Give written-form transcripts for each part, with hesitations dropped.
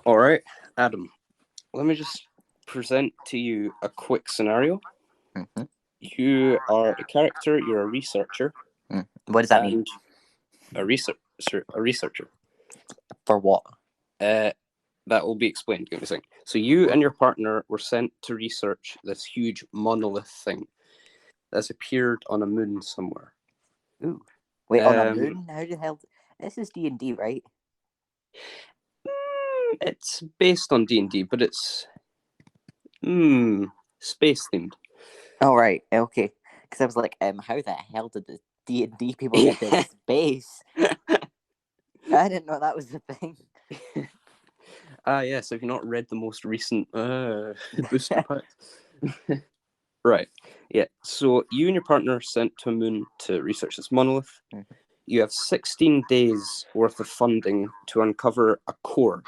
All right, Adam, let me just present to you a quick scenario. Mm-hmm. You are a character, you're a researcher. What does that mean? A researcher. For what? That will be explained. Give me a second. So you and your partner were sent to research this huge monolith thing that's appeared on a moon somewhere. Ooh. Wait, on a moon? How the hell? This is D&D, right? It's based on D&D, but it's space themed. Oh, right. Okay. Because I was like, how the hell did the D&D people get to space? I didn't know that was a thing. Yes. Have you not read the most recent booster pack? Right. Yeah. So you and your partner are sent to a moon to research this monolith. Mm-hmm. You have 16 days worth of funding to uncover a core.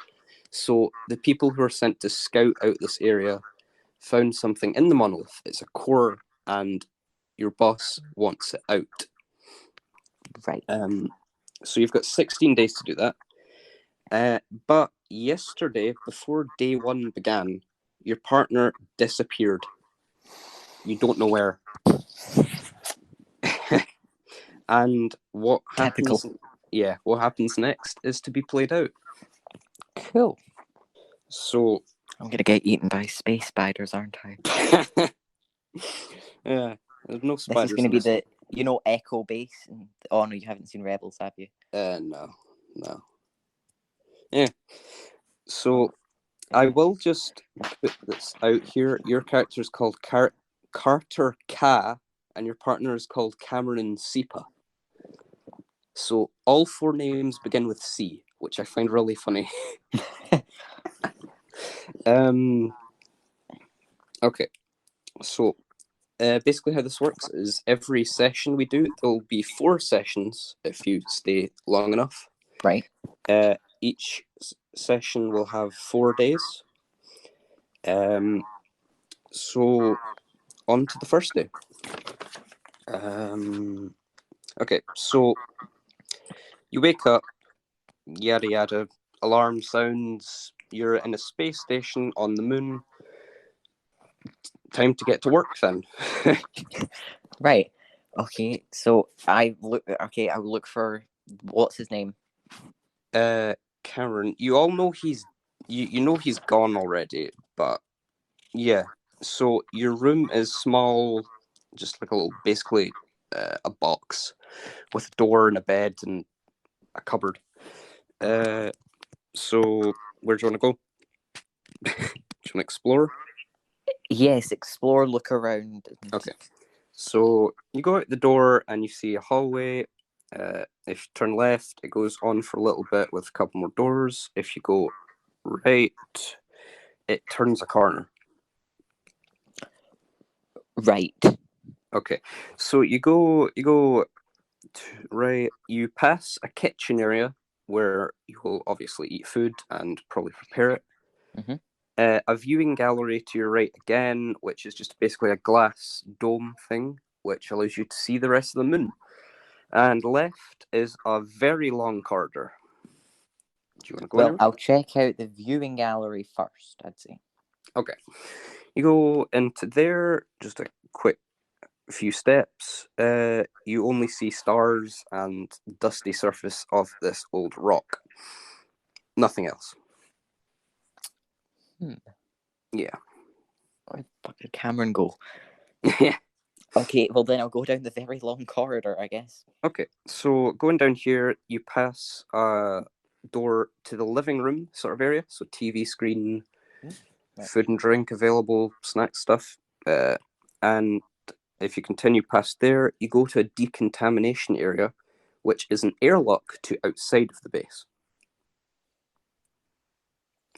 So the people who are sent to scout out this area found something in the monolith. It's a core, and your boss wants it out. Right. So you've got 16 days to do that. But yesterday, before day one began, your partner disappeared. You don't know where. And what happens? Typical. Yeah, what happens next is to be played out. Cool. So I'm gonna get eaten by space spiders, aren't I? yeah, there's no spiders. This is gonna be the Echo base. Oh no, you haven't seen Rebels, have you? No. Yeah. So I will just put this out here. Your character is called Carter K, and your partner is called Cameron Sipa. So all four names begin with C, which I find really funny. Okay. So basically how this works is every session we do, there'll be 4 sessions if you stay long enough. Right. Each session will have 4 days. So on to the first day. Okay, so you wake up, yada yada, alarm sounds, you're in a space station on the moon. Time to get to work then. Right. Okay, so I will look for, what's his name? Cameron. You all know you know he's gone already, but yeah. So your room is small, just like a little, basically a box with a door and a bed and a cupboard. So where do you want to go? Do you want to explore? Yes, explore, look around. Okay. So you go out the door and you see a hallway. If you turn left, it goes on for a little bit with a couple more doors. If you go right, it turns a corner. Right. Okay. So you go right. You pass a kitchen area where you will obviously eat food and probably prepare it. Mm-hmm. A viewing gallery to your right again, which is just basically a glass dome thing, which allows you to see the rest of the moon. And left is a very long corridor. Do you want to go anywhere? I'll check out the viewing gallery first, I'd say. Okay. You go into there, just a quick few steps. You only see stars and dusty surface of this old rock. Nothing else. Yeah. Where the fuck did Cameron go? Yeah. Okay, well then I'll go down the very long corridor, I guess. Okay, so going down here, you pass a door to the living room sort of area. So TV screen, Right. food and drink available, snack stuff. And if you continue past there, you go to a decontamination area, which is an airlock to outside of the base.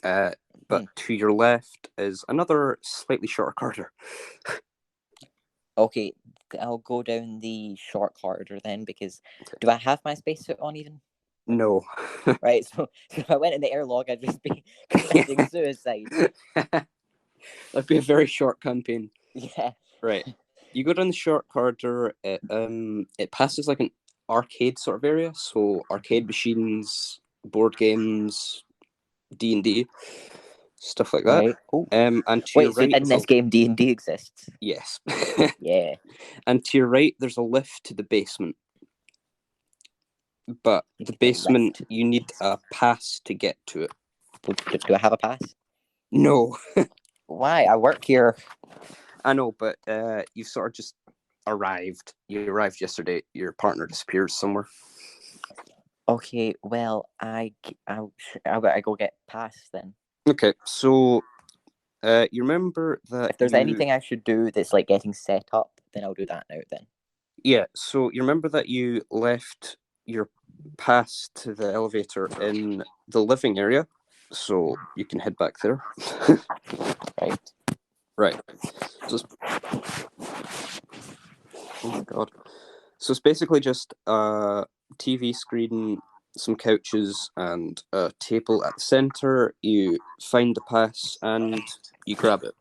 But to your left is another slightly shorter corridor. Okay, I'll go down the short corridor then, because do I have my spacesuit on even? No. Right, so if I went in the airlock, I'd just be committing suicide. That'd be a very short campaign. Yeah. Right. You go down the short corridor. It passes like an arcade sort of area, so arcade machines, board games, D&D, stuff like that. Right. Oh. And to your Wait, so right in is this game D&D exists? yes. Yeah. And to your right, there's a lift to the basement. But the basement, you need a pass to get to it. Do I have a pass? No. Why? I work here. I know, but you sort of just arrived. You arrived yesterday. Your partner disappears somewhere. Okay, well, I'll gotta go get pass then. Okay, so you remember that If there's anything I should do that's like getting set up, then I'll do that now then. Yeah, so you remember that you left your pass to the elevator in the living area, so you can head back there. Right. Right. So oh my god. So it's basically just a TV screen, some couches, and a table at the center. You find the pass and you grab it.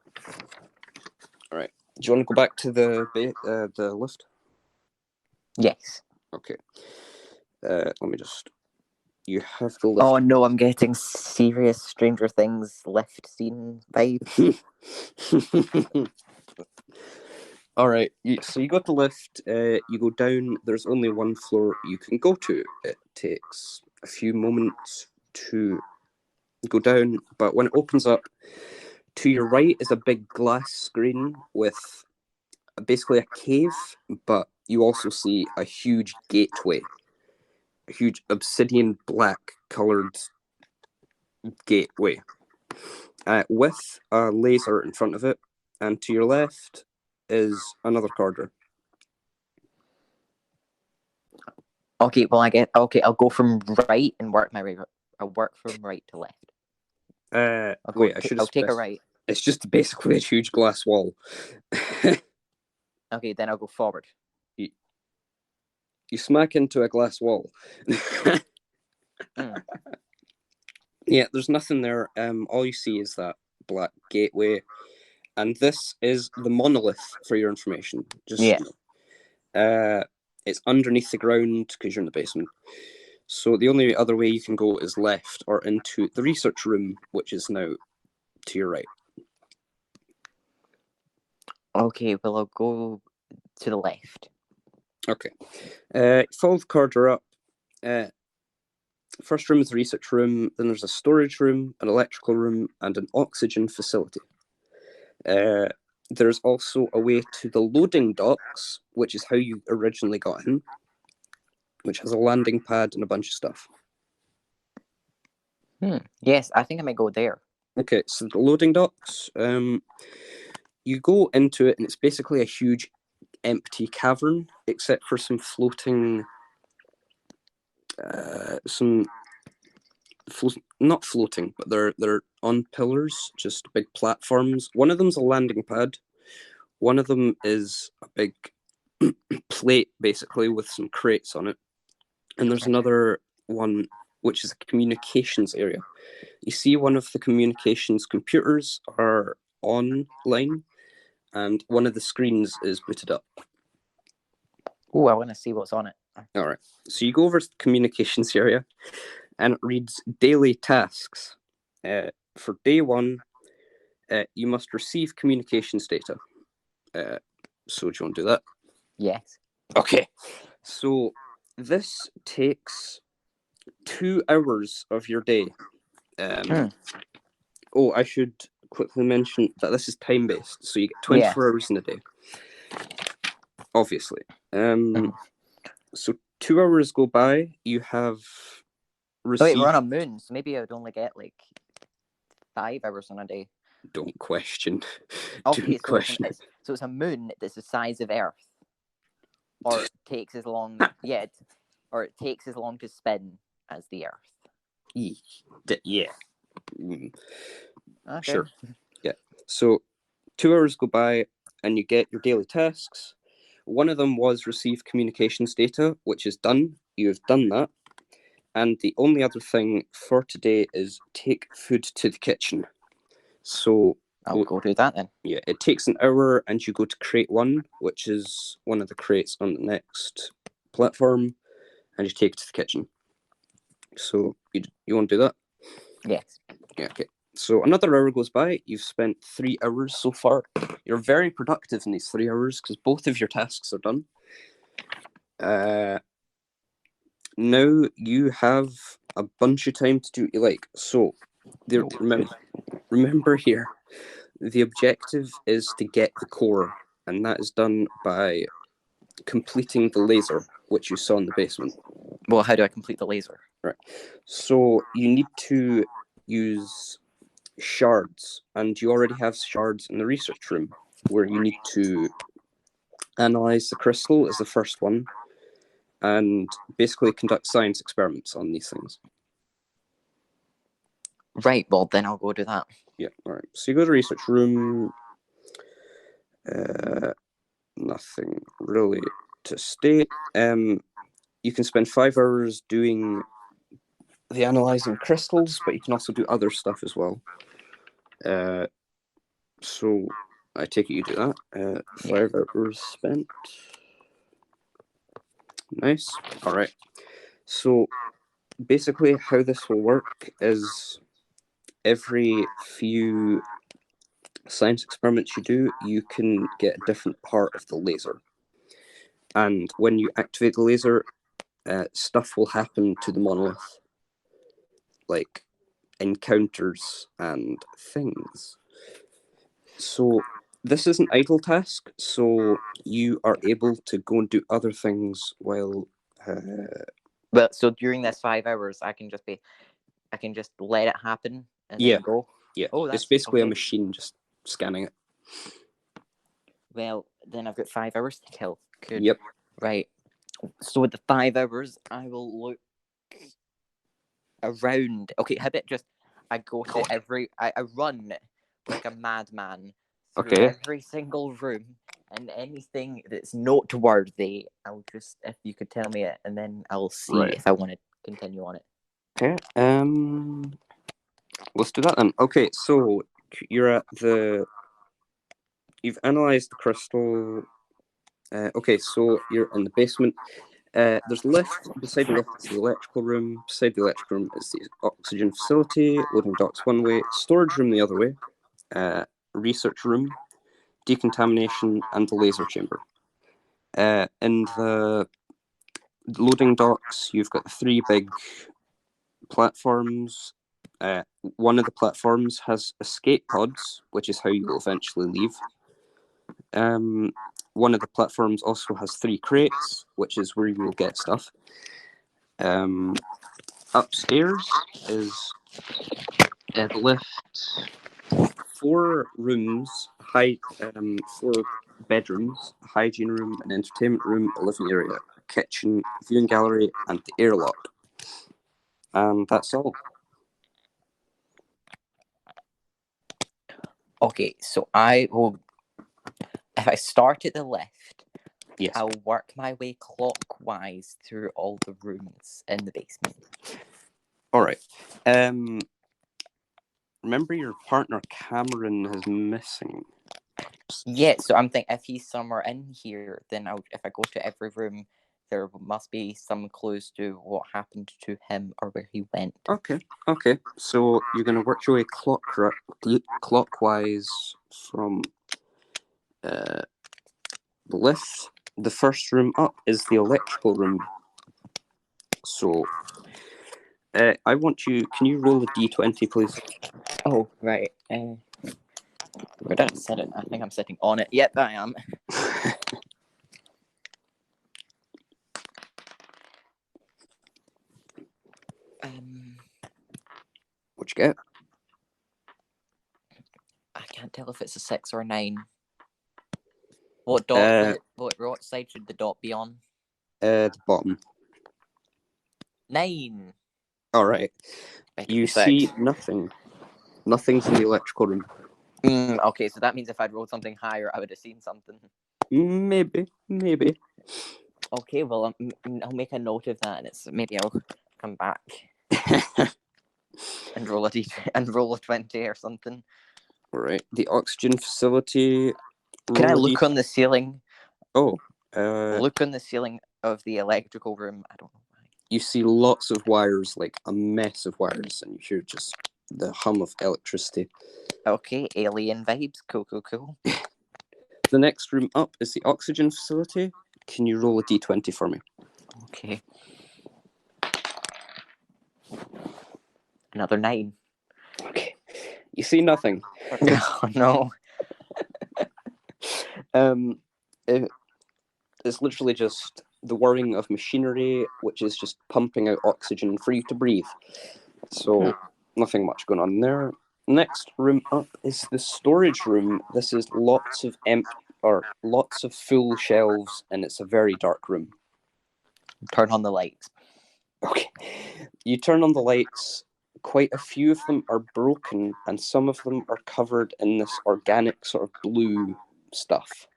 All right. Do you want to go back to the lift? Yes. Okay. Let me just. You have the lift. Oh no, I'm getting serious Stranger Things lift scene vibes. All right. So you got the lift. You go down. There's only one floor you can go to. It takes a few moments to go down, but when it opens up, to your right is a big glass screen with basically a cave, but you also see a huge gateway, a huge obsidian black colored gateway with a laser in front of it, and to your left is another corridor. Okay, well I'll go from right and work my way. I'll work from right to left. I'll take a right. It's just basically a huge glass wall. Okay, then I'll go forward. You smack into a glass wall. Yeah, there's nothing there. All you see is that black gateway, and this is the Monolith for your information. It's underneath the ground because you're in the basement. So the only other way you can go is left or into the research room, which is now to your right. Okay, well I'll go to the left. Okay. Follow the corridor up. First room is the research room, then there's a storage room, an electrical room, and an oxygen facility. There's also a way to the loading docks, which is how you originally got in, which has a landing pad and a bunch of stuff. Yes, I think I might go there. Okay, so the loading docks, you go into it and it's basically a huge empty cavern, except for some floating, not floating, but they're on pillars, just big platforms. One of them's a landing pad. One of them is a big plate, basically, with some crates on it. And there's another one, which is a communications area. You see one of the communications computers are online, and one of the screens is booted up. Oh, I want to see what's on it. All right. So you go over to the communications area, and it reads daily tasks. For day one, you must receive communications data. So do you want to do that? Yes. Okay. So this takes 2 hours of your day. Oh, I should quickly mention that this is time-based, so you get 24 hours in a day. Obviously. So 2 hours go by, you have received... wait, we're on a moon, so maybe I would only get like 5 hours on a day. Don't question. Okay, so it's a moon that's the size of Earth. Or it takes as long or it takes as long to spin as the Earth. Yeah. Okay. Sure. Yeah. So 2 hours go by and you get your daily tasks. One of them was receive communications data, which is done. You have done that. And the only other thing for today is take food to the kitchen. So I'll go do that then. Yeah, it takes an hour and you go to crate 1, which is one of the crates on the next platform, and you take it to the kitchen. So you want to do that? Yes. Yeah, okay. So another hour goes by. You've spent 3 hours so far. You're very productive in these 3 hours because both of your tasks are done. Now you have a bunch of time to do what you like. So, remember here, the objective is to get the core, and that is done by completing the laser, which you saw in the basement. Well, how do I complete the laser? Right. So you need to use shards, and you already have shards in the research room, where you need to analyze the crystal as the first one, and basically conduct science experiments on these things. Right, well, then I'll go do that. Yeah, all right. So you go to research room. Nothing really to state. You can spend 5 hours doing the analyzing crystals, but you can also do other stuff as well. So I take it you do that. 5 hours spent. Nice. All right. So basically, how this will work is every few science experiments you do, you can get a different part of the laser. And when you activate the laser, stuff will happen to the monolith, like encounters and things. So this is an idle task, so you are able to go and do other things while. Well, so during this 5 hours, I can just let it happen and Yeah. then go. Yeah, Oh, that's it's basically a okay. machine just scanning it. Well, then I've got 5 hours to kill. Good. Yep. Right. So with the 5 hours, I will look around. Okay, how about just I go to I run like a madman through every single room, and anything that's noteworthy, I'll just, if you could tell me it, and then I'll see if I want to continue on it. Okay. Let's do that then. Okay, so you're at you've analyzed the crystal. Okay, so you're in the basement. There's a lift. Beside the lift is the electrical room. Beside the electrical room is the oxygen facility. Loading docks one way. Storage room the other way. Research room. Decontamination and the laser chamber. In the loading docks, you've got the 3 big platforms. One of the platforms has escape pods, which is how you will eventually leave. One of the platforms also has 3 crates, which is where you will get stuff. Upstairs is the lift. 4 rooms, 4 bedrooms, a hygiene room, an entertainment room, a living area, a kitchen, viewing gallery, and the airlock. And that's all. Okay, so I will. If I start at the left, Yes. I'll work my way clockwise through all the rooms in the basement. All right. Remember your partner Cameron is missing. Yeah, so I'm thinking if he's somewhere in here, then if I go to every room, there must be some clues to what happened to him or where he went. Okay. So you're going to work your way clockwise from the lift. The first room up is the electrical room. So I want you. Can you roll a d20, please? Oh, right. Where did I set it? I think I'm sitting on it. Yep, I am. What'd you get? I can't tell if it's a 6 or a 9. What dot? What side should the dot be on? The bottom. 9. All right. You see 6. nothing. Nothing's in the electrical room. Okay, so that means if I'd rolled something higher, I would have seen something. Maybe. Okay, well, I'll make a note of that, and maybe I'll come back and roll a 20 or something. All right. The oxygen facility. Can I look on the ceiling? Oh. Look on the ceiling of the electrical room. I don't know why. You see lots of wires, like a mess of wires, and you hear just the hum of electricity. Okay, alien vibes. Cool. The next room up is the oxygen facility. Can you roll a d20 for me? Okay. Another 9. Okay. You see nothing. Oh no. It's literally just the whirring of machinery, which is just pumping out oxygen for you to breathe. So nothing much going on there. Next room up is the storage room. This is lots of full shelves, and it's a very dark room. Turn on the lights. Okay. You turn on the lights. Quite a few of them are broken, and some of them are covered in this organic sort of blue stuff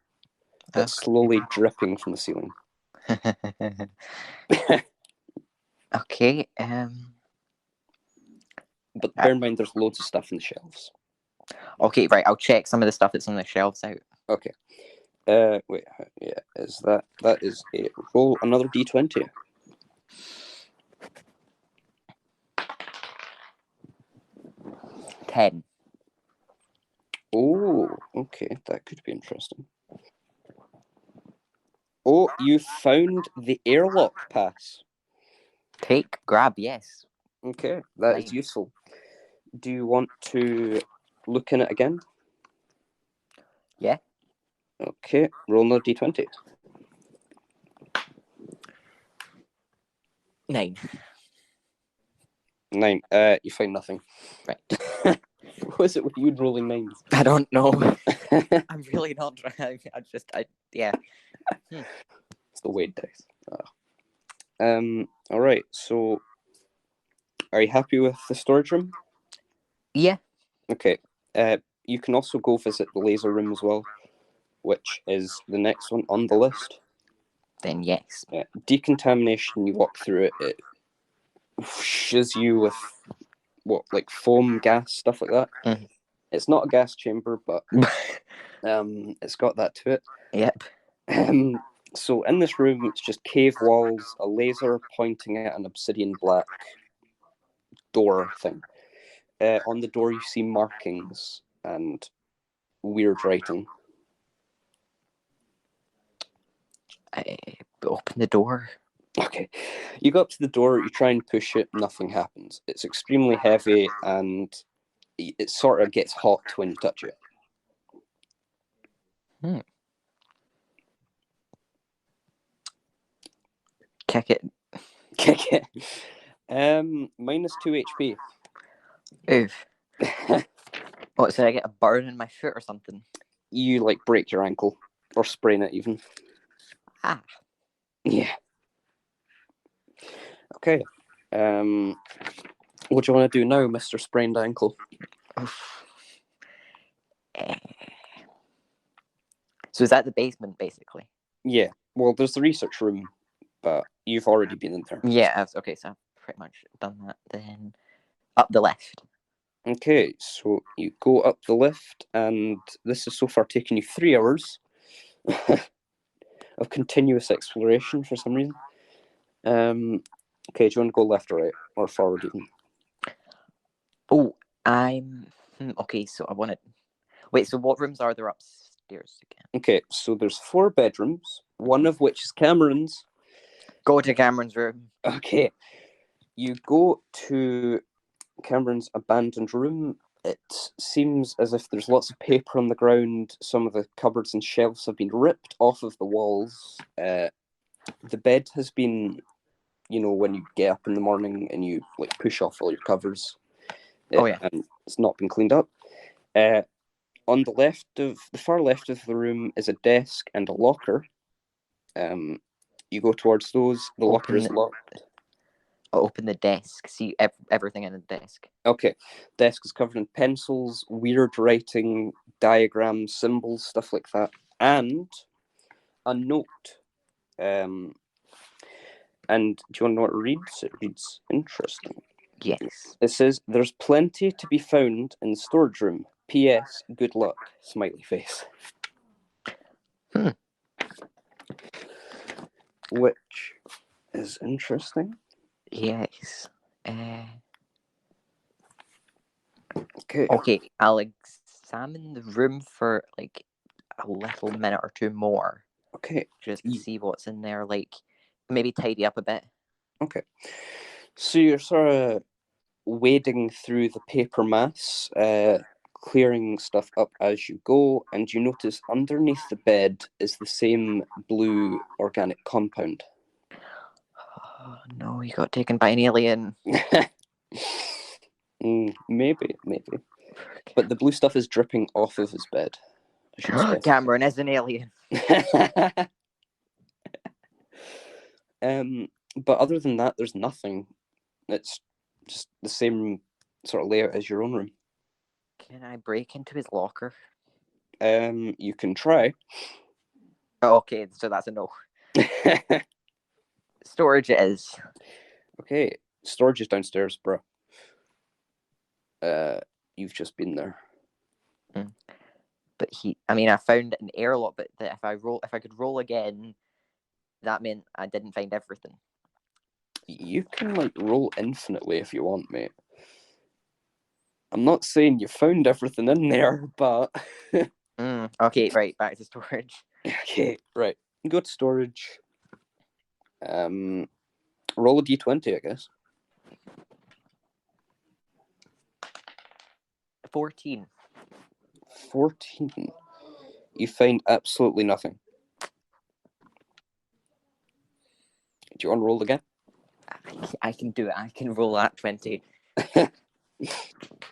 that's slowly dripping from the ceiling. Okay. But bear in mind, there's loads of stuff in the shelves. Okay, right. I'll check some of the stuff that's on the shelves out. Okay. Wait. Yeah. Is that is a roll another d20? 10. Oh, okay. That could be interesting. Oh, you found the airlock pass. Grab, yes. Okay, that is useful. Do you want to look in it again? Yeah. Okay, roll another d20. 9. 9. You find nothing. Right. What is it with you rolling 9s? I don't know. I'm really not trying. Yeah. It's the weight dice. All right. So, are you happy with the storage room? Yeah. Okay. You can also go visit the laser room as well, which is the next one on the list. Then yes. Decontamination. You walk through it. It whooshes you with like foam, gas, stuff like that. Mm-hmm. It's not a gas chamber, but it's got that to it. Yep. So in this room, it's just cave walls, a laser pointing at an obsidian black door thing. On the door, you see markings and weird writing. I open the door. Okay. You go up to the door, you try and push it, nothing happens. It's extremely heavy and it sort of gets hot when you touch it. Kick it. Kick it. Minus 2 HP. Oof. What, so I get a burn in my foot or something? You like break your ankle or sprain it even. Ah. Yeah. Okay. What do you want to do now, Mr. Sprained Ankle? So is that the basement, basically? Yeah. Well, there's the research room, but you've already been in there. Yeah. Okay, so I've pretty much done that. Then up the left. Okay, so you go up the lift, and this has so far taken you 3 hours of continuous exploration for some reason. Okay, do you want to go left or right, or forward even? Oh, okay, so I want to... Wait, so what rooms are there upstairs again? Okay, so there's 4 bedrooms, one of which is Cameron's. Go to Cameron's room. Okay, you go to Cameron's abandoned room. It seems as if there's lots of paper on the ground. Some of the cupboards and shelves have been ripped off of the walls. The bed has been, when you get up in the morning and you like push off all your covers. And it's not been cleaned up. On the far left of the room is a desk and a locker. You go towards those. The locker is locked. I'll open the desk, see everything in the desk. Okay. Desk is covered in pencils, weird writing, diagrams, symbols, stuff like that. And a note. And do you want to know what it reads? It reads interesting. Yes. It says, "There's plenty to be found in the storage room. P.S. Good luck." Smiley face. Which is interesting. Yes. Okay, I'll examine the room for like a little minute or two more. Okay. Just to see what's in there, like maybe tidy up a bit. Okay. So you're sort of wading through the paper mass, clearing stuff up as you go, and you notice underneath the bed is the same blue organic compound. Oh, no, he got taken by an alien. Maybe. But the blue stuff is dripping off of his bed. Cameron is an alien. But other than that, there's nothing. It's just the same sort of layout as your own room. Can I break into his locker? You can try. Oh, okay, so that's a no. Storage is. Okay, storage is downstairs, bro. You've just been there. But I found an airlock, but if I could roll again, that meant I didn't find everything. You can roll infinitely if you want, mate. I'm not saying you found everything in there, but okay, right, back to storage. Okay, right. Go to storage. Roll a d20, I guess. 14. 14. You find absolutely nothing. Do you want to roll again? I can do it. I can roll that 20.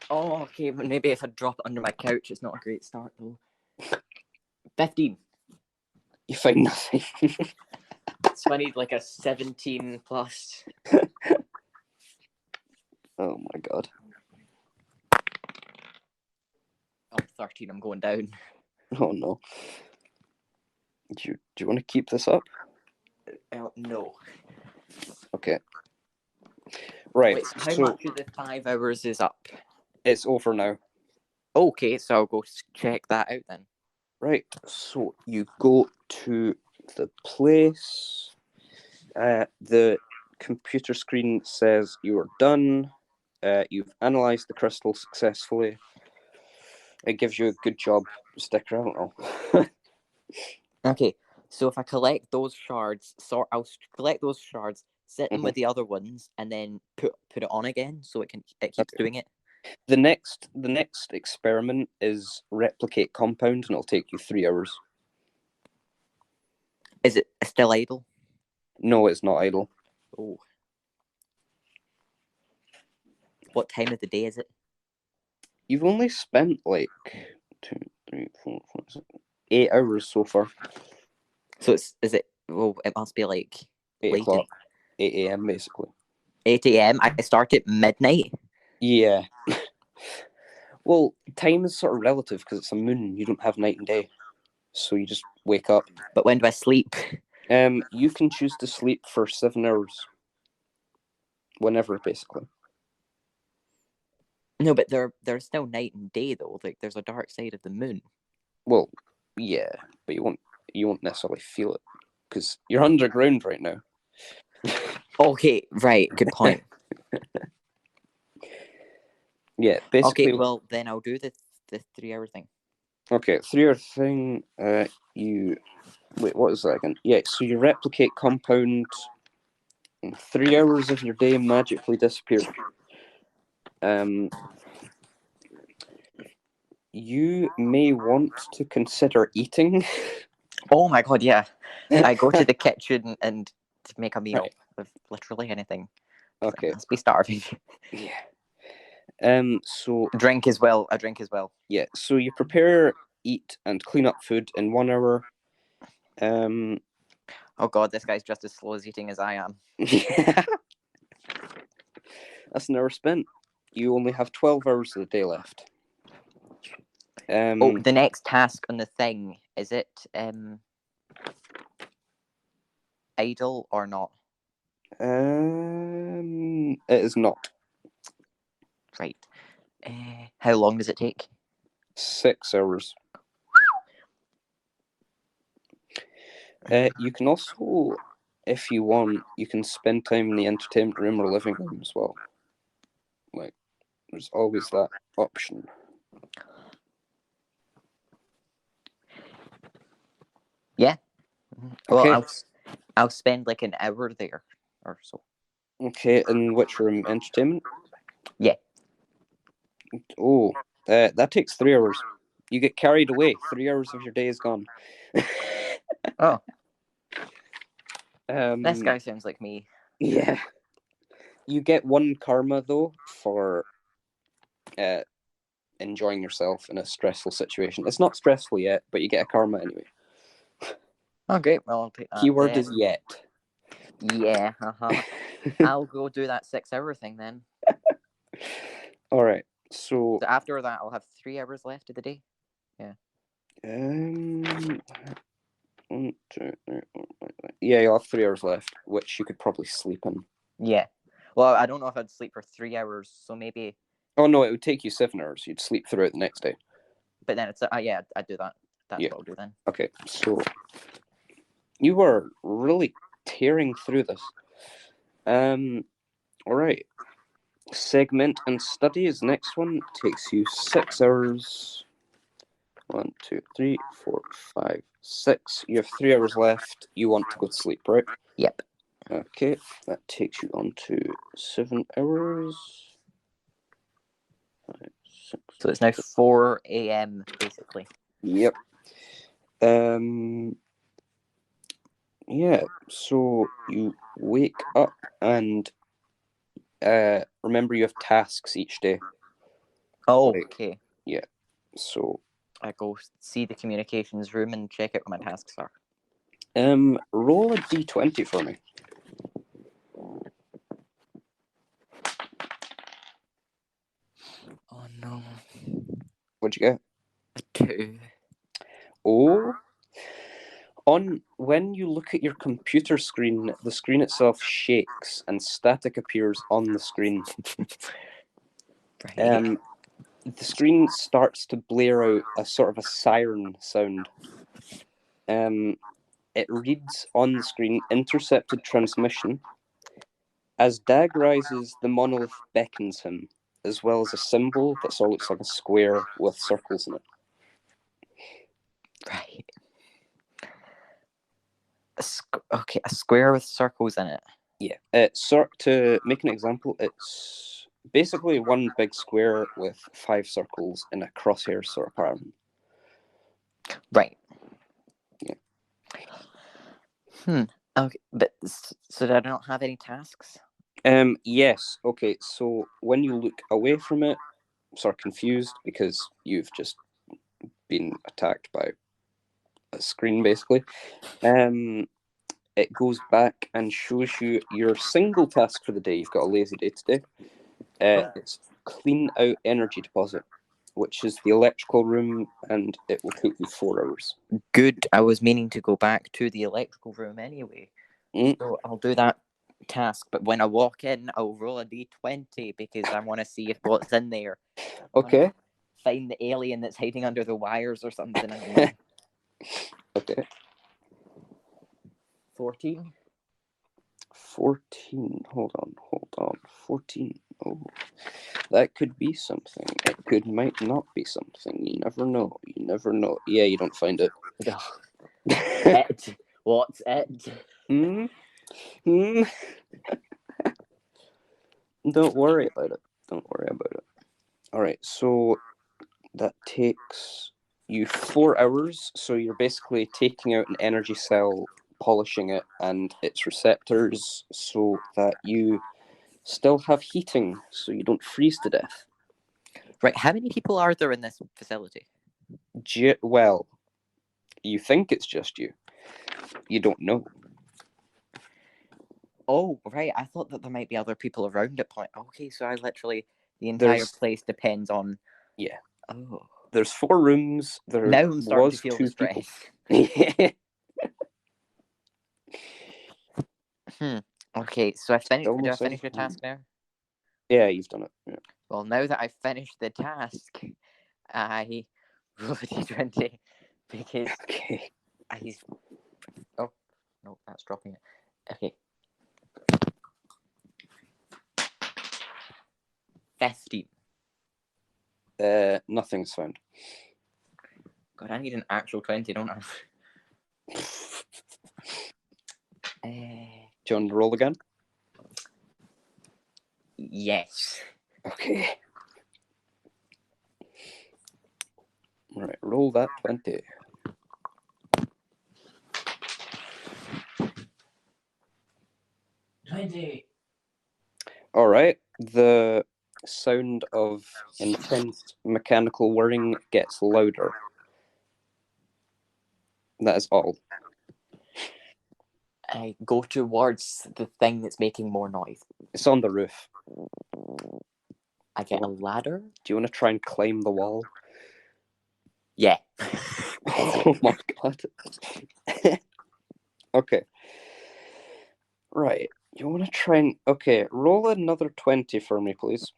Oh, okay, but maybe if I drop it under my couch, it's not a great start, though. 15. You find nothing. So I need like a 17 plus. Oh my god. Oh, 13, I'm going down. Oh no. Do you want to keep this up? No. Okay. Right. Wait, so how much of the 5 hours is up? It's over now. Okay, so I'll go check that out then. Right. So you go to the place. The computer screen says you are done. You've analysed the crystal successfully. It gives you a good job sticker. I don't know. Okay, so if I collect those shards, I'll collect those shards, set them with the other ones, and then put it on again, so it keeps doing it. The next experiment is replicate compound, and it'll take you 3 hours. Is it still idle? No, it's not idle. Oh. What time of the day is it? You've only spent 2, 3, 4, 5, 6, 8 hours so far. So it must be 8 o'clock, 8 a.m. basically. 8 a.m. I start at midnight. Yeah. Well, time is sort of relative because it's a moon. You don't have night and day, so you just wake up. But when do I sleep? You can choose to sleep for 7 hours. Whenever, basically. No, but there's still night and day though. Like there's a dark side of the moon. Well, yeah, but you won't necessarily feel it because you're underground right now. Okay, right. Good point. Yeah, basically. Okay, well then I'll do the 3 hour thing. Okay, 3 hour thing. Wait, what is that again? Yeah, so you replicate compound. 3 hours of your day magically disappear. You may want to consider eating. Oh my god, yeah. I go to the kitchen and to make a meal with literally anything. Okay. I must be starving. Yeah. So drink as well. I drink as well. Yeah. So you prepare, eat, and clean up food in 1 hour. Oh god, this guy's just as slow as eating as I am. Yeah. That's an hour spent. You only have 12 hours of the day left. The next task on the thing, is it idle or not? It is not. Right. How long does it take? 6 hours. You can also, if you want, you can spend time in the entertainment room or living room as well. There's always that option. Yeah. Okay. Well, I'll spend like an hour there or so. Okay, in which room? Entertainment? Yeah. Oh, that takes 3 hours. You get carried away. 3 hours of your day is gone. Oh. This guy sounds like me. Yeah. You get 1 karma, though, for enjoying yourself in a stressful situation. It's not stressful yet, but you get a karma anyway. Okay, well, I'll take that. Keyword then. is yet. Yeah, I'll go do that 6-hour thing then. Alright, so... So after that, I'll have 3 hours left of the day. Yeah. 1, 2, 3, 4, 5. Yeah, you'll have 3 hours left, which you could probably sleep in. Yeah. Well, I don't know if I'd sleep for 3 hours, so maybe... Oh, no, it would take you 7 hours. You'd sleep throughout the next day. But then it's... yeah, I'd do that. That's what I'll do then. Okay, so... You were really tearing through this. Alright. Segment and studies. Next one takes you 6 hours. 1, 2, 3, 4, 5, 6. You have 3 hours left. You want to go to sleep, right? Yep. Okay, that takes you on to 7 hours. 5, 6. So it's now 4 a.m. basically. Yep. Yeah, so you wake up and remember you have tasks each day. Oh, Like, okay. Yeah, so... I go see the communications room and check out what my tasks are. Roll a d20 for me. Oh no. What'd you get? A 2. Oh. When you look at your computer screen, the screen itself shakes and static appears on the screen. Right. The screen starts to blare out a sort of a siren sound. It reads on the screen, intercepted transmission. As Dag rises, the monolith beckons him, as well as a symbol that sort of looks like a square with circles in it. Right. Okay, a square with circles in it. Yeah. To make an example, it's basically one big square with 5 circles in a crosshair sort of pattern. Right. Yeah. Okay, but so I don't have any tasks? Yes. Okay, so when you look away from it, sort of confused because you've just been attacked by a screen, basically. It goes back and shows you your single task for the day. You've got a lazy day today. It's clean out energy deposit, which is the electrical room, and it will take you 4 hours. Good. I was meaning to go back to the electrical room anyway. Mm. So I'll do that task, but when I walk in, I'll roll a d20 because I want to see if what's in there. Okay. Find the alien that's hiding under the wires or something. I don't know. Okay. 14? 14. Hold on. 14. Oh, that could be something. It might not be something. You never know. Yeah, you don't find it. It. What's it? Don't worry about it. All right, so that takes you 4 hours. So you're basically taking out an energy cell, polishing it and its receptors so that you still have heating, so you don't freeze to death. Right, how many people are there in this facility? Well, you think it's just you. You don't know. Oh, right. I thought that there might be other people around at point. Okay, so the entire place depends on... Yeah. Oh. There's 4 rooms. Now I'm starting to feel the stress. Yeah. Okay, so do I finish the task now? Yeah, you've done it. Yeah. Well, now that I've finished the task, I roll a d20 because Okay. Oh, no, that's dropping it. Okay. 15. Nothing's found. God, I need an actual 20, don't I? Do you want to roll again? Yes. Okay. Right, roll that 20. Alright, the sound of intense mechanical whirring gets louder. That is all. I go towards the thing that's making more noise. It's on the roof. I get a ladder. Do you want to try and climb the wall? Yeah. Oh my god. Okay. Right. You want to try and... Okay, roll another 20 for me, please.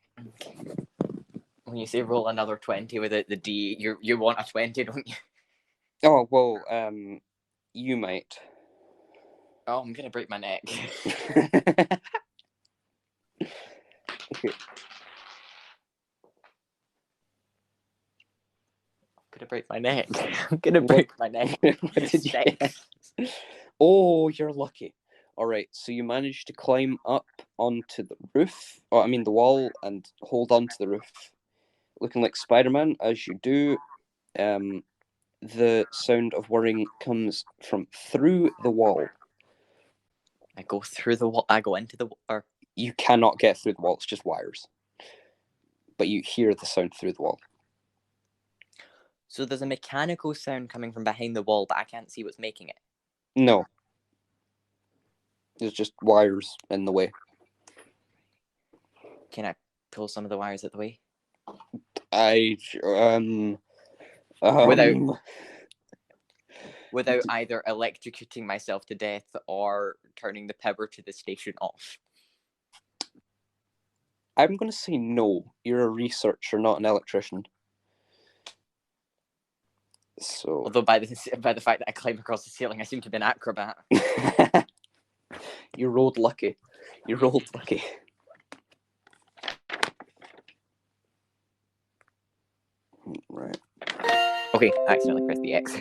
When you say roll another 20 with the D, you want a 20, don't you? Oh, well, you might. Oh, I'm gonna break my neck. Okay. I'm gonna break my neck. I'm gonna break my neck. What did you get? Oh, you're lucky. Alright, so you managed to climb up onto the roof, or I mean the wall, and hold on to the roof. Looking like Spider-Man, as you do, the sound of whirring comes from through the wall. I go through the wall. I go into the wall. You cannot get through the wall, it's just wires. But you hear the sound through the wall. So there's a mechanical sound coming from behind the wall, but I can't see what's making it. No. There's just wires in the way. Can I pull some of the wires out of the way? Without either electrocuting myself to death or turning the power to the station off. I'm going to say no. You're a researcher, not an electrician. So, although by the fact that I climb across the ceiling, I seem to be an acrobat. You rolled lucky. You rolled lucky. Right. Okay, I accidentally pressed the X.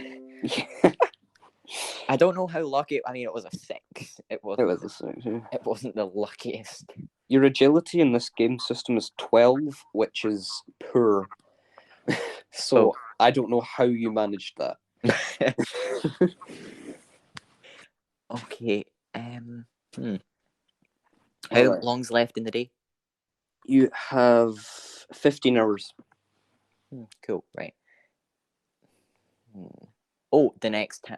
I don't know how lucky. I mean, it was a 6. It was a 6. Yeah. It wasn't the luckiest. Your agility in this game system is 12, which is poor. So I don't know how you managed that. Okay. How long's left in the day? You have 15 hours. Cool. Right. Oh,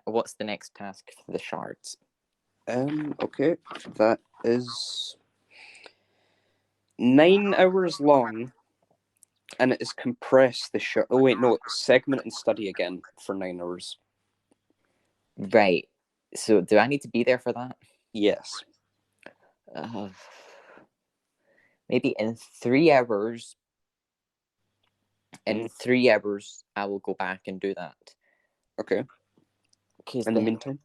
what's the next task for the shards? Okay, that is 9 hours long, and it is compressed. Oh wait, no, segment and study again for 9 hours. Right. So, do I need to be there for that? Yes. Maybe in 3 hours. In 3 hours, I will go back and do that. Okay. In the meantime.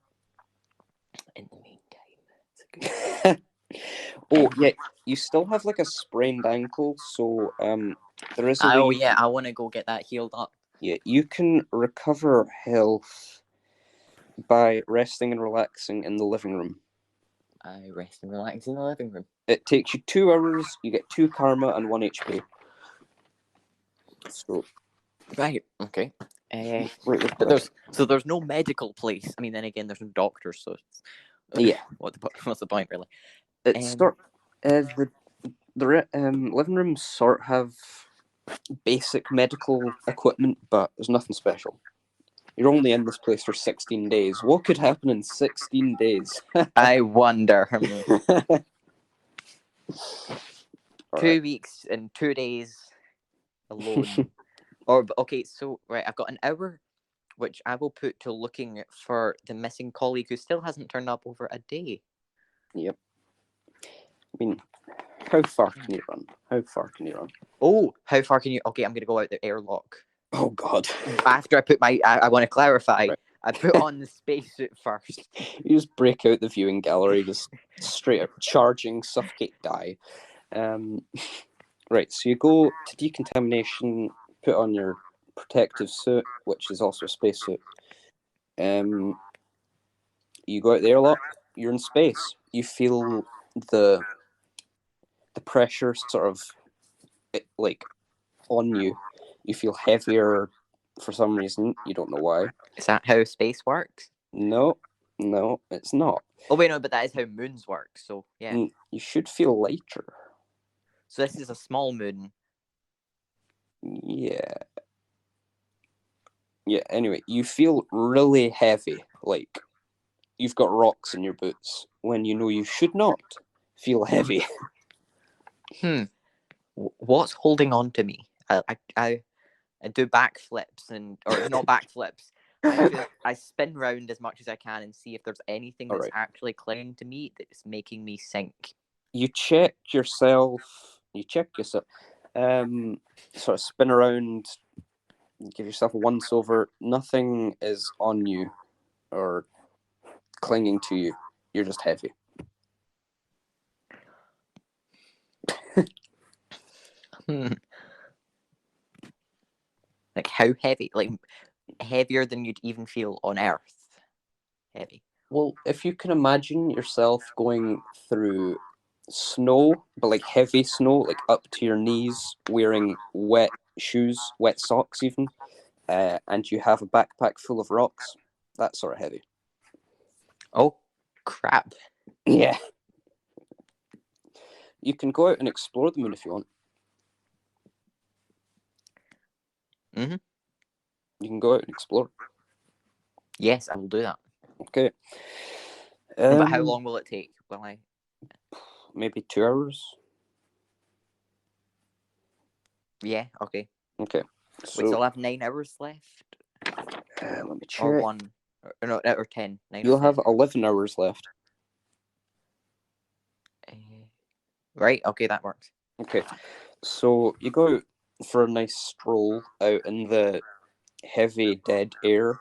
Oh yeah, you still have like a sprained ankle, so there is a way. Oh yeah, I want to go get that healed up. Yeah, you can recover health by resting and relaxing in the living room. I rest and relax in the living room. It takes you 2 hours. You get 2 karma and 1 HP. So. Right. Okay. But there's no medical place. I mean, then again, there's no doctors, so yeah. What's the point, really? It's the living rooms sort have basic medical equipment, but there's nothing special. You're only in this place for 16 days. What could happen in 16 days? I wonder. 2 weeks and 2 days alone. Okay, so right, I've got an hour, which I will put to looking for the missing colleague who still hasn't turned up over a day. Yep. I mean, how far can you run? How far can you run? Oh, how far can you? Okay, I'm gonna go out the airlock. Oh God! After I put I want to clarify. Right. I put on the spacesuit first. You just break out the viewing gallery, just straight up charging, suffocate, die. Right. So you go to decontamination put on your protective suit, which is also a spacesuit. You go out the airlock. You're in space. You feel the pressure sort of like on you. You feel heavier for some reason. You don't know why. Is that how space works? No, it's not. Oh wait, no, but that is how moons work. So yeah. You should feel lighter. So this is a small moon. Yeah. Yeah, anyway, you feel really heavy, like you've got rocks in your boots when you know you should not feel heavy. What's holding on to me? I do backflips or not backflips. I spin round as much as I can and see if there's anything that's actually clinging to me that's making me sink. You check yourself. Sort of spin around, give yourself a once over. Nothing is on you or clinging to you. You're just heavy. Like how heavy? Like heavier than you'd even feel on Earth. Heavy. Well, if you can imagine yourself going through snow, but like heavy snow, like up to your knees, wearing wet shoes, wet socks even, and you have a backpack full of rocks, that's sort of heavy. Oh, crap. Yeah. You can go out and explore the moon if you want. Mm-hmm. You can go out and explore. Yes, I will do that. Okay. But how long will it take? Will I? Maybe 2 hours. Yeah, okay. Okay. So I'll have 9 hours left? Let me check. Or 1. Or 10. 9 You'll or 10. have 11 hours left. Right, okay, that works. Okay. So you go out for a nice stroll out in the heavy dead air.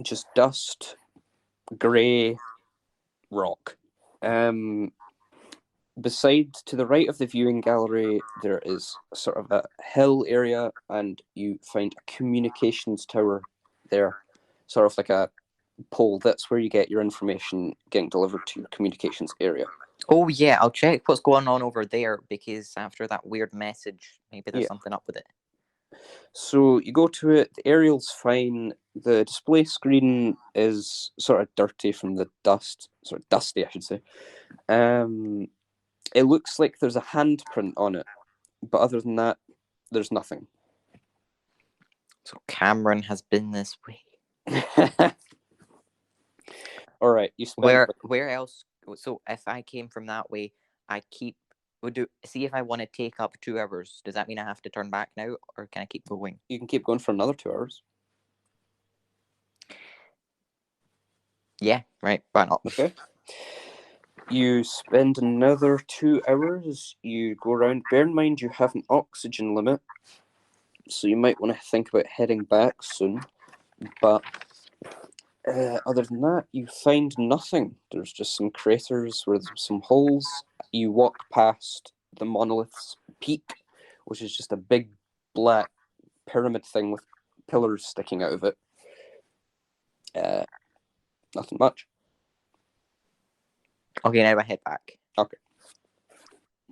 Just dust, grey rock. Beside, to the right of the viewing gallery, there is sort of a hill area, and you find a communications tower there, sort of like a pole. That's where you get your information getting delivered to your communications area. Oh yeah, I'll check what's going on over there, because after that weird message, maybe there's something up with it. So you go to it, the aerial's fine, the display screen is sort of dirty from the dust, sort of dusty I should say. It looks like there's a handprint on it, but other than that, there's nothing. So Cameron has been this way. All right, you spent where else? So if I came from that way, see if I want to take up 2 hours. Does that mean I have to turn back now, or can I keep going? You can keep going for another 2 hours. Yeah, right. Why not? Okay. You spend another 2 hours. You go around. Bear in mind you have an oxygen limit, so you might want to think about heading back soon. But other than that, you find nothing. There's just some craters where there's some holes. You walk past the Monolith's peak, which is just a big black pyramid thing with pillars sticking out of it. Nothing much. Okay, now I head back. Okay.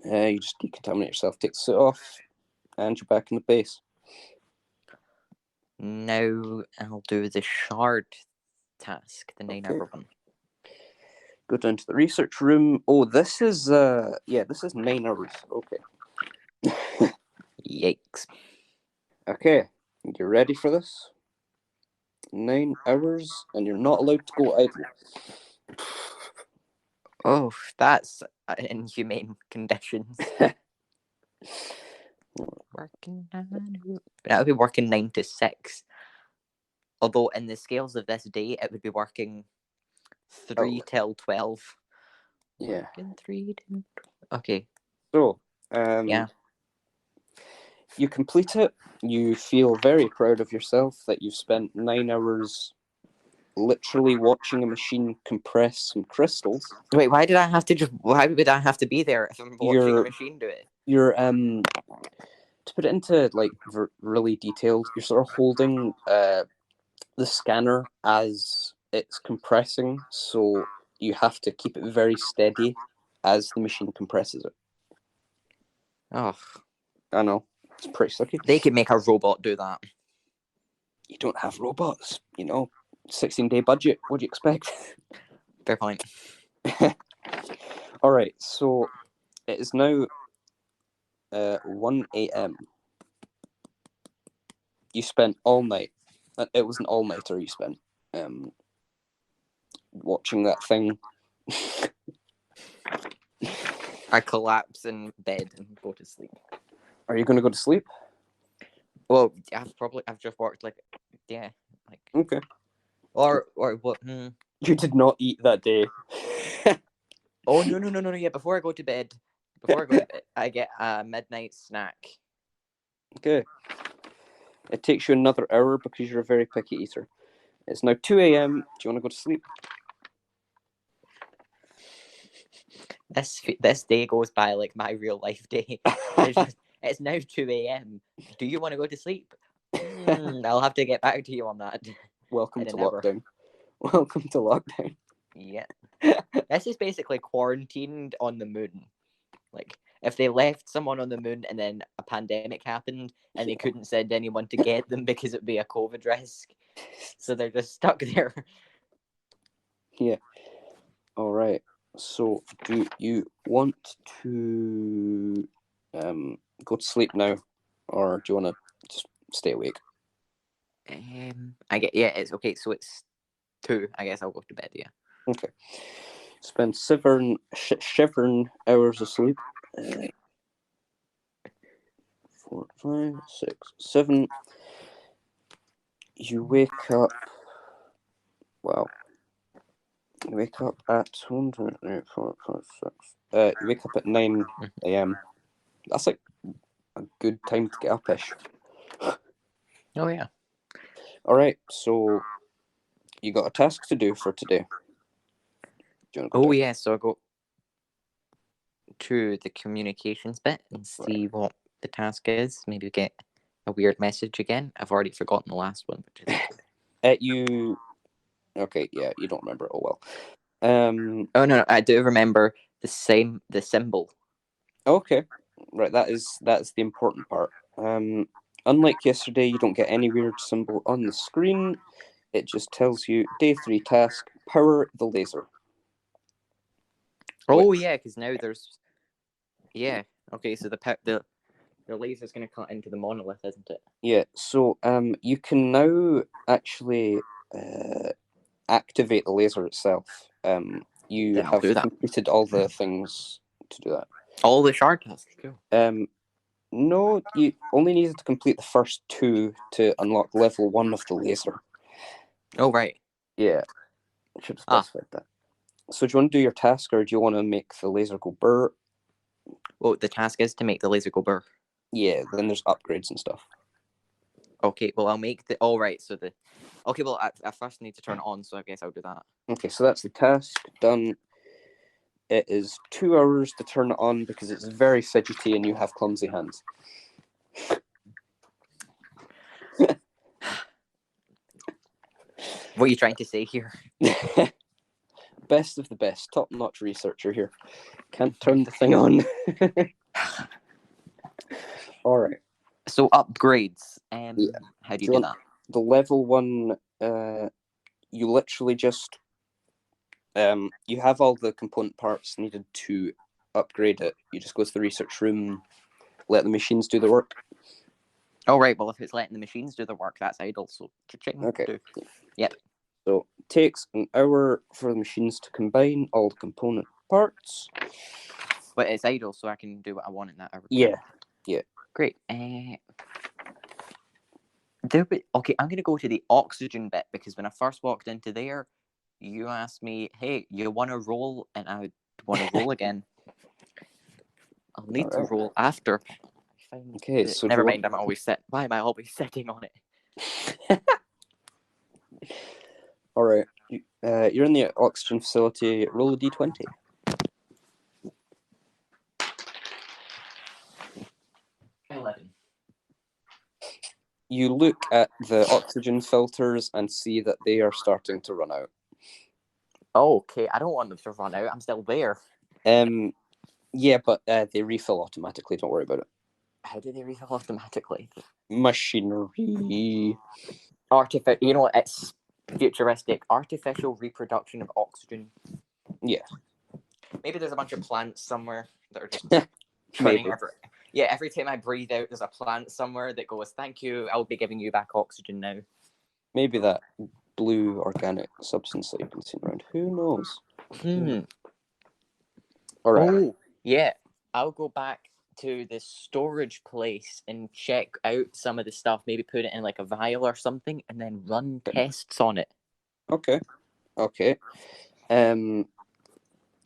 You just decontaminate yourself, take the suit off, and you're back in the base. Now I'll do the shard task, the 9-hour one. Go down to the research room. Oh, this is 9 hours. Okay. Yikes. Okay, you ready for this? 9 hours, and you're not allowed to go idle. Oh, that's inhumane conditions. That would be working 9 to 6. Although in the scales of this day, it would be working 3 till 12. Yeah. Working 3 till 12. Okay. So, yeah. You complete it. You feel very proud of yourself that you've spent 9 hours literally watching a machine compress some crystals. Wait, why would I have to be there if I'm watching a machine do it? to put it into like really detailed, you're sort of holding the scanner as it's compressing, so you have to keep it very steady as the machine compresses it. Oh, I know, it's pretty sucky. they could make a robot do that. You don't have robots, 16-day budget. What do you expect? Fair point. All right, so it is now 1 a.m. You spent all night. It was an all-nighter you spent watching that thing. I collapse in bed and go to sleep. Are you going to go to sleep? Well, I've just worked Okay. Or what? You did not eat that day. Oh no! Yeah, before I go to bed, I get a midnight snack. Okay. It takes you another hour because you're a very picky eater. It's now 2 a.m. Do you want to go to sleep? This day goes by like my real life day. It's now 2 a.m. Do you want to go to sleep? I'll have to get back to you on that. Welcome to lockdown. Welcome to lockdown. Yeah. This is basically quarantined on the moon. Like, if they left someone on the moon and then a pandemic happened and they couldn't send anyone to get them because it'd be a COVID risk. So they're just stuck there. Yeah. All right. So, do you want to go to sleep now, or do you want to just stay awake? It's okay. So it's 2. I guess I'll go to bed. Yeah. Okay. Spend 7 hours of sleep. 4, 5, 6, 7. You wake up. Wow. You wake up at 1, 2, 3, 4, 5, 6. You wake up at 9 a.m. That's like a good time to get up-ish. Oh yeah. All right. So you got a task to do for today. Oh yeah. So I go to the communications bit and see what the task is. Maybe get a weird message again. I've already forgotten the last one. You. Okay. Yeah. You don't remember. Oh well. Oh no, I do remember the symbol. Okay. Right. That's the important part. Unlike yesterday, you don't get any weird symbol on the screen. It just tells you day 3 task: power the laser. Oh yeah, because now there's. Yeah. Okay. So the laser's going to cut into the monolith, isn't it? Yeah. So you can now actually activate the laser itself. You have completed all the things to do that. All the shard tasks. Cool. No, you only needed to complete the first 2 to unlock level 1 of the laser. Oh right. Yeah, I should have specified that. So do you want to do your task, or do you want to make the laser go burr? Well, the task is to make the laser go burr. Yeah, then there's upgrades and stuff. Okay, well I'll make the. Oh right, so the. Okay, well I first need to turn it on, so I guess I'll do that. Okay, so that's the task done. It is 2 hours to turn it on because it's very fidgety and you have clumsy hands. What are you trying to say here? Best of the best, top-notch researcher here. Can't turn the thing on. All right. So upgrades. Yeah. How do you do that? The level 1, you literally just you have all the component parts needed to upgrade it. You just go to the research room, let the machines do the work. Oh right, well if it's letting the machines do the work, that's idle. So okay. Yep. So it takes an hour for the machines to combine all the component parts. But it's idle, so I can do what I want in that hour. Yeah. Great. Okay, I'm going to go to the oxygen bit because when I first walked into there, you asked me, hey, you want to roll? And I want to roll again. I'll need to roll after. Okay, so never mind, I'm always set. Why am I always sitting on it? All right. You're in the oxygen facility. Roll a d20. 11. you look at the oxygen filters and see that they are starting to run out. Oh, okay. I don't want them to run out. I'm still there. Yeah, but they refill automatically. Don't worry about it. How do they refill automatically? Machinery. You know what? It's futuristic. Artificial reproduction of oxygen. Yeah. Maybe there's a bunch of plants somewhere that are just Maybe. every time I breathe out, there's a plant somewhere that goes, "Thank you, I'll be giving you back oxygen now." Maybe that blue organic substance that you've been seeing around. Who knows? All right. Oh, yeah. I'll go back to the storage place and check out some of the stuff. Maybe put it in like a vial or something, and then run tests on it. Okay.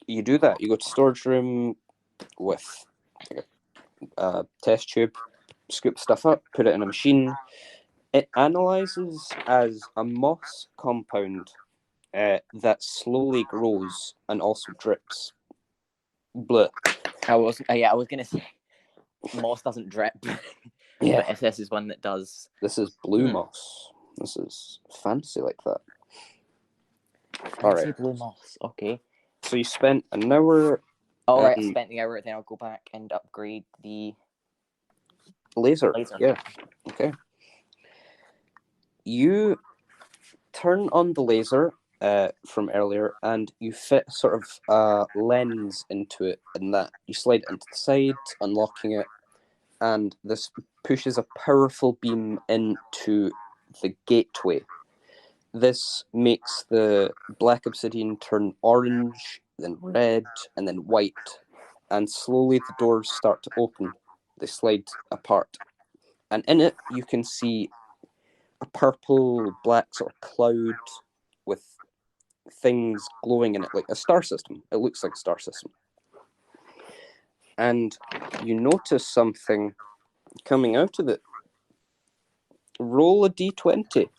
You do that. You go to storage room with a test tube, scoop stuff up, put it in a machine. It analyzes as a moss compound that slowly grows and also drips. Blech. I was gonna say moss doesn't drip. Yeah. But if this is one that does. This is blue moss. This is fancy like that. All right. Blue moss. Okay. So you spent an hour. All right. I spent the hour. Then I'll go back and upgrade the laser. Yeah. Okay. You turn on the laser from earlier, and you fit sort of a lens into it, and that you slide it into the side, unlocking it, and this pushes a powerful beam into the gateway. This makes the black obsidian turn orange, then red, and then white, and slowly the doors start to open. They slide apart, and in it you can see a purple black sort of cloud with things glowing in it, like a star system. It looks like a star system. And you notice something coming out of it. Roll a d20.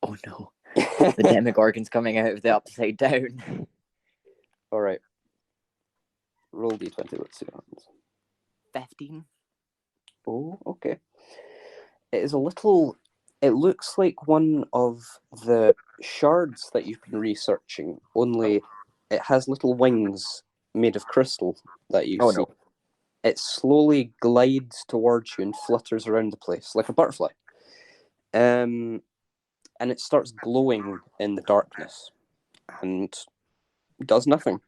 Oh no. The Demogorgon's coming out of the upside down. All right. Roll d20. Let's see what happens. 15. Oh, okay. It is a little. It looks like one of the shards that you've been researching, only it has little wings made of crystal that you see. No. It slowly glides towards you and flutters around the place like a butterfly. And it starts glowing in the darkness and does nothing.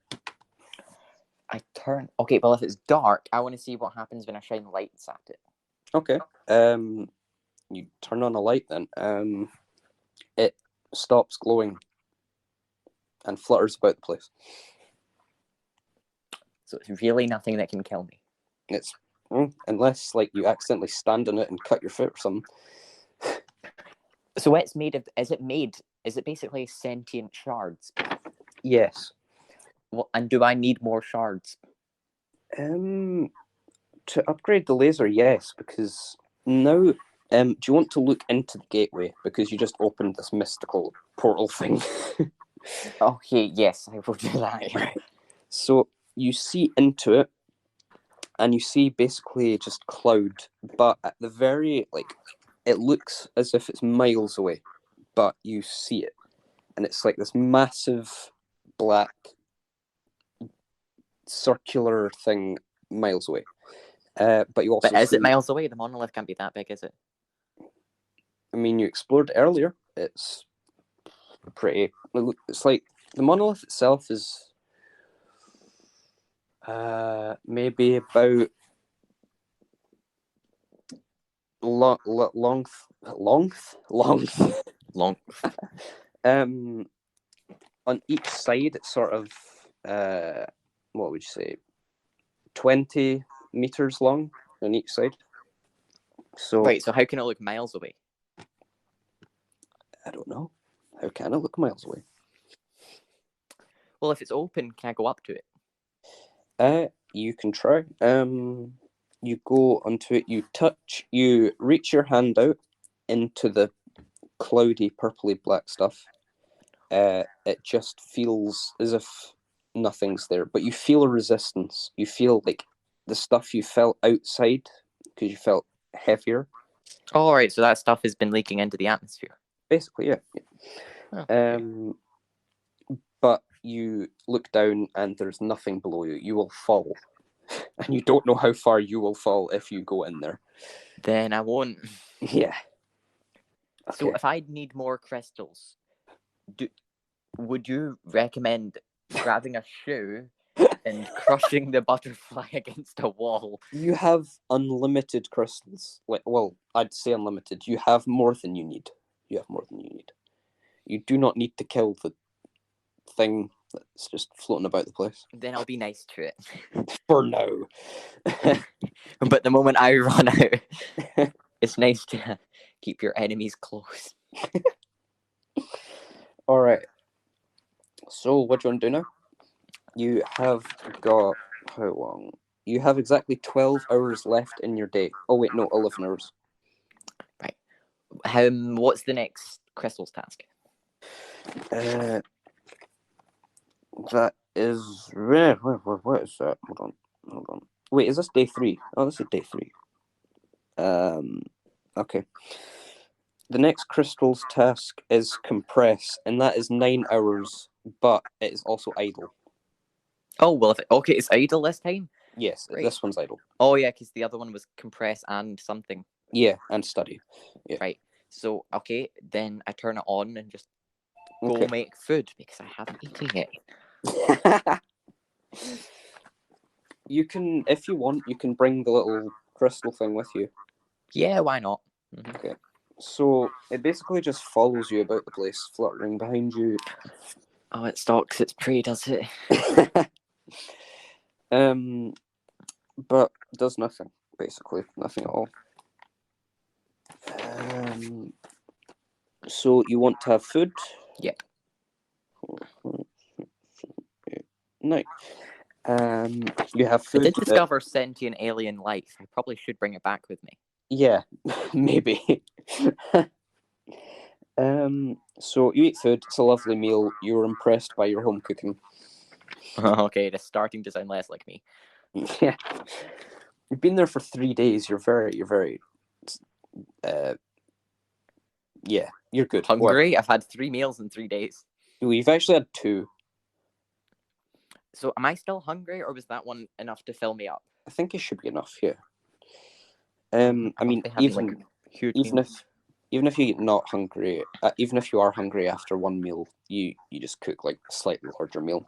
I turn. Okay, well, if it's dark, I want to see what happens when I shine lights at it. Okay. You turn on a light then. It stops glowing and flutters about the place. So it's really nothing that can kill me. It's unless like you accidentally stand on it and cut your foot or something. So it's made of. Is it basically sentient shards? Yes. Well, and do I need more shards? To upgrade the laser, yes, because now. Do you want to look into the gateway because you just opened this mystical portal thing? Okay, yes, I will do that. Right. So you see into it, and you see basically just cloud, but at the very it looks as if it's miles away, but you see it, and it's like this massive black circular thing miles away. But you also. But is it miles away? The monolith can't be that big, is it? I mean, you explored it earlier. It's pretty. It's like the monolith itself is maybe about long. On each side, it's sort of what would you say, 20 meters long on each side. So right. So how can it look miles away? I don't know. How can it look miles away? Well, if it's open, can I go up to it? You can try. You go onto it, you reach your hand out into the cloudy, purpley black stuff. It just feels as if nothing's there, but you feel a resistance. You feel like the stuff you felt outside, because you felt heavier, All right, so that stuff has been leaking into the atmosphere. Basically, yeah. Oh, But you look down and there's nothing below you. You will fall. And you don't know how far you will fall if you go in there. Then I won't. Yeah. So Okay. if I need more crystals, would you recommend grabbing a shoe and crushing the butterfly against a wall? You have unlimited crystals. Well, I'd say unlimited. You have more than you need. You have more than you need. You do not need to kill the thing that's just floating about the place. Then I'll be nice to it. For now. But the moment I run out, it's nice to keep your enemies close. Alright. So, what do you want to do now? You have got... How long? You have exactly 12 hours left in your day. Oh, wait, no, 11 hours. Right. What's the next crystals task? That is... What is that? Hold on. Wait, is this day 3? Oh, this is day 3. Okay. The next crystals task is compress, and that is 9 hours, but it is also idle. Oh, well, okay, it's idle this time? Yes, Right. This one's idle. Oh, yeah, because the other one was compress and something. Yeah, and study. Yeah. Right. So, okay, then I turn it on and just go make food because I haven't eaten yet. You can, if you want, you can bring the little crystal thing with you. Yeah, why not? Mm-hmm. Okay. So it basically just follows you about the place, fluttering behind you. Oh, it stalks its prey, does it? But does nothing, basically. Nothing at all. So you want to have food? Yeah. No. You have food. I did discover sentient alien life. I probably should bring it back with me. Yeah, maybe. So you eat food. It's a lovely meal. You were impressed by your home cooking. Okay, it's starting to sound less like me. Yeah. You've been there for 3 days. You're very, yeah, you're good. Hungry? I've had 3 meals in 3 days. You've actually had 2. So am I still hungry, or was that one enough to fill me up? I think it should be enough, yeah. I mean, even if you're not hungry, even if you are hungry after one meal, you just cook like a slightly larger meal.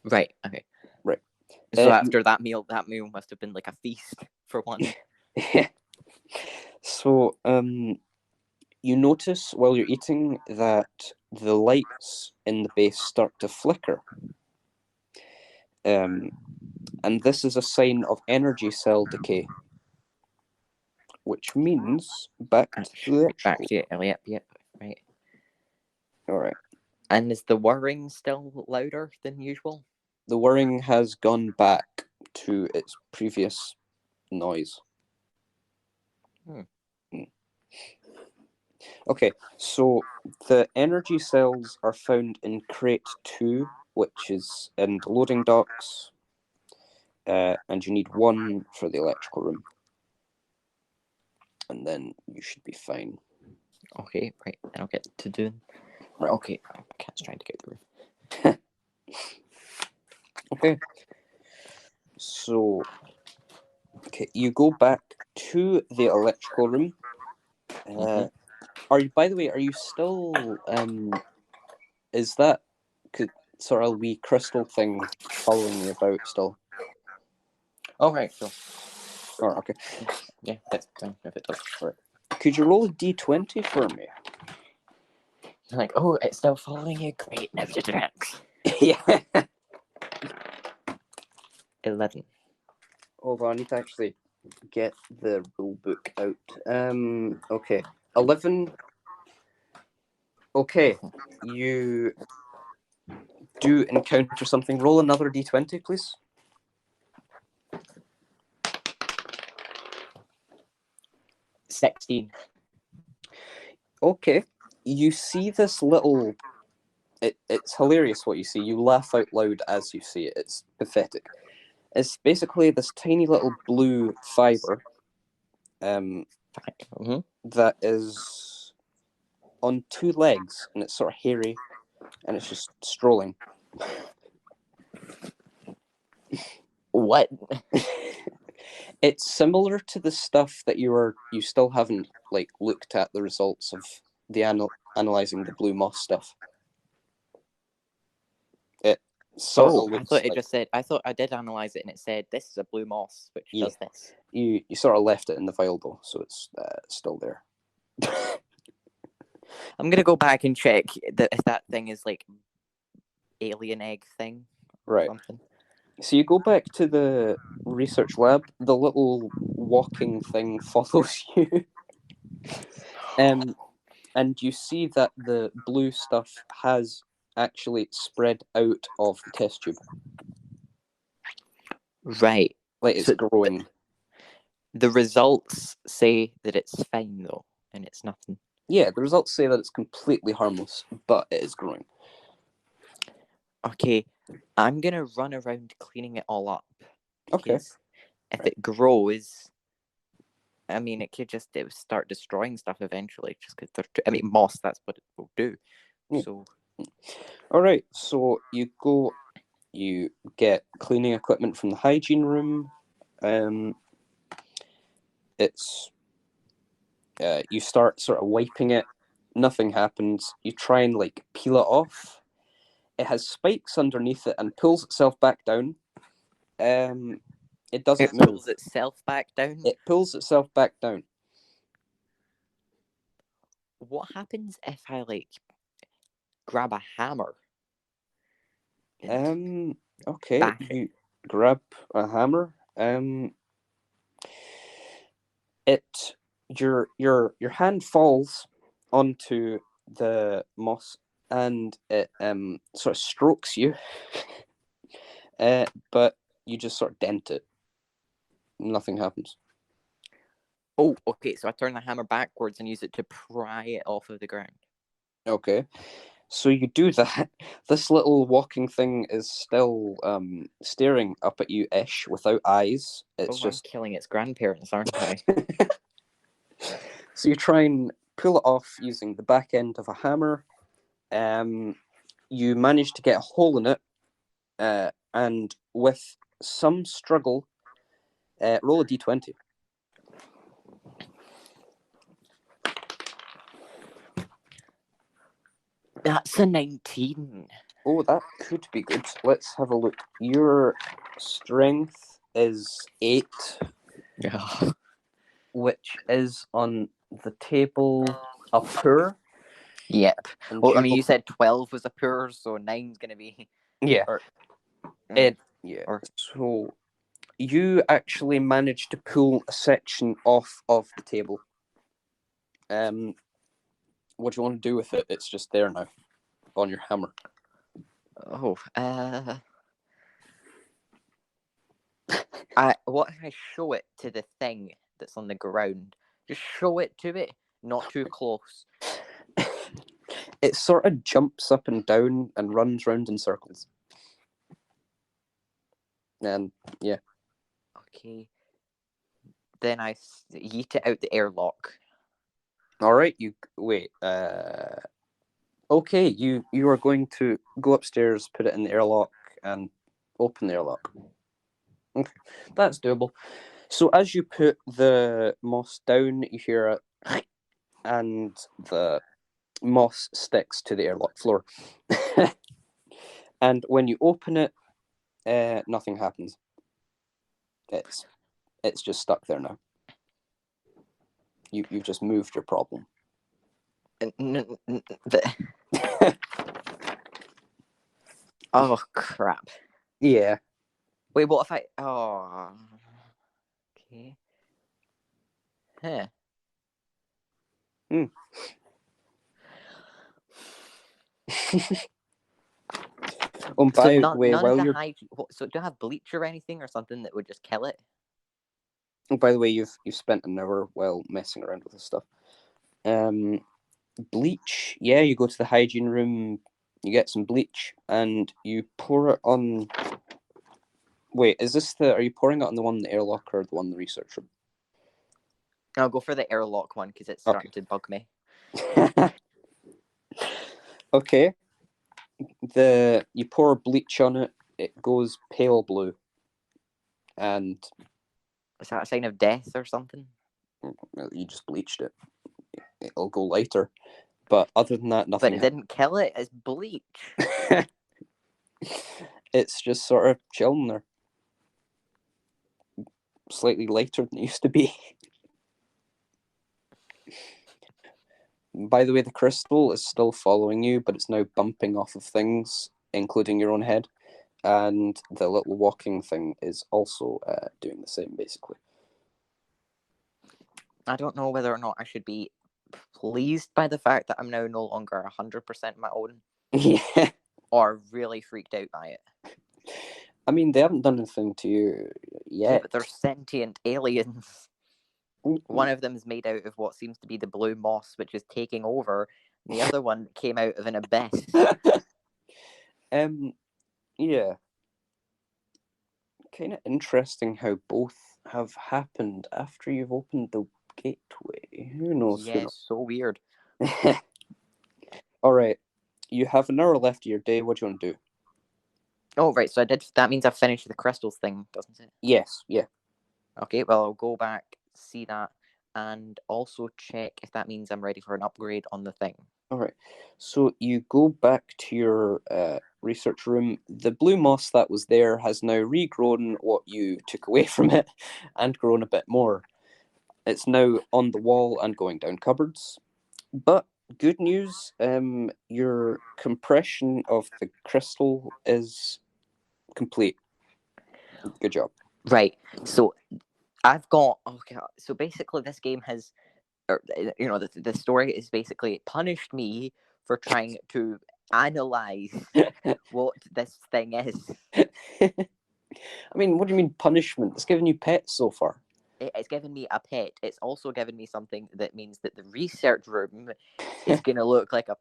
Right. Okay. Right. So after that meal must have been like a feast for one. Yeah. So you notice while you're eating that the lights in the base start to flicker. And this is a sign of energy cell decay. Which means back to the electrical. Yep, right. Alright. And is the whirring still louder than usual? The whirring has gone back to its previous noise. Okay, so the energy cells are found in crate 2, which is in the loading docks, and you need 1 for the electrical room. And then you should be fine. Okay, right. I don't get to do. Right. Okay, cat's trying to get the roof. Okay. So, you go back to the electrical room. By the way, are you still? Is that sort of wee crystal thing following you about still? Oh right, sure. Oh, okay. Yeah, that's fine if it does. Right. Could you roll a d20 for me? Like, oh, it's still following you. Great, never did it. Yeah. 11. Hold on, I need to actually get the rule book out. Okay. 11. Okay. You do encounter something. Roll another d20, please. 16. Okay. You see this little... It's hilarious what you see. You laugh out loud as you see it. It's pathetic. It's basically this tiny little blue fiber that is on two legs, and it's sort of hairy, and it's just strolling. What? It's similar to the stuff that you still haven't looked at the results of the analyzing the blue moss stuff. It sort of looks I thought it just said. I thought I did analyze it, and it said this is a blue moss, which does this. You sort of left it in the file though, so it's still there. I'm gonna go back and check if that thing is alien egg thing. Right. Something. So you go back to the research lab. The little walking thing follows you, and you see that the blue stuff has actually spread out of the test tube. Right. It's growing. The results say that it's fine though, and it's nothing. Yeah, the results say that it's completely harmless, but it is growing. Okay, I'm gonna run around cleaning it all up. Okay. If it grows, I mean, it would start destroying stuff eventually. Just because moss. That's what it will do. Yeah. So. All right. So you go. You get cleaning equipment from the hygiene room. You start sort of wiping it. Nothing happens. You try and peel it off. It has spikes underneath it and pulls itself back down. It doesn't move. It pulls itself back down? It pulls itself back down. What happens if I grab a hammer? Okay. You grab a hammer. Your hand falls onto the moss and it sort of strokes you. But you just sort of dent it. Nothing happens. Oh, okay. So I turn the hammer backwards and use it to pry it off of the ground. Okay. So you do that. This little walking thing is still staring up at you-ish without eyes. It's just I'm killing its grandparents, aren't I? So you try and pull it off using the back end of a hammer. You manage to get a hole in it, and with some struggle, roll a d20. That's a 19. Oh, that could be good. Let's have a look. Your strength is 8, which is on the table a poor. Yep. Well, I mean, you said 12 was a poor, so 9's going to be... Yeah. So you actually managed to pull a section off of the table. What do you want to do with it? It's just there now, on your hammer. What if I show it to the thing that's on the ground? Just show it to it, not too close. It sort of jumps up and down and runs round in circles. And yeah. Okay. Then I yeet it out the airlock. All right, you wait. Okay, you are going to go upstairs, put it in the airlock, and open the airlock. Okay, that's doable. So as you put the moss down, you hear it, and the moss sticks to the airlock floor. And when you open it, nothing happens. It's just stuck there now. You've just moved your problem. Oh crap! Yeah. Wait, what if I? Oh. Okay. Huh. By the way, so do I have bleach or anything or something that would just kill it? By the way, you've spent an hour while messing around with this stuff. Bleach. Yeah, you go to the hygiene room, you get some bleach, and you pour it on. Wait, are you pouring it on the one in the airlock or the one in the research room? I'll go for the airlock one because it's starting to bug me. Okay. You pour bleach on it, it goes pale blue. And is that a sign of death or something? You just bleached it. It'll go lighter. But other than that, nothing. But it didn't kill it. It's bleach. It's just sort of chilling there. Slightly lighter than it used to be. By the way, the crystal is still following you, but it's now bumping off of things, including your own head. And the little walking thing is also doing the same, basically. I don't know whether or not I should be pleased by the fact that I'm now no longer 100% my own. Yeah. Or really freaked out by it. I mean, they haven't done anything to you yet. Yeah, but they're sentient aliens. One of them is made out of what seems to be the blue moss, which is taking over. And the other one came out of an abyss. Yeah. Kind of interesting how both have happened after you've opened the gateway. Who knows? Yeah, so weird. All right. You have an hour left of your day. What do you want to do? Oh, right. So that means I've finished the crystals thing, doesn't it? Yes. Yeah. Okay, well, I'll go back, see that, and also check if that means I'm ready for an upgrade on the thing. All right. So you go back to your research room. The blue moss that was there has now regrown what you took away from it and grown a bit more. It's now on the wall and going down cupboards. But good news, your compression of the crystal is complete. Good job. Right. So I've got so basically this game has, the story is basically punished me for trying to analyze what this thing is. I mean, what do you mean punishment? It's given you pets so far. It's given me a pet. It's also given me something that means that the research room is going to look like a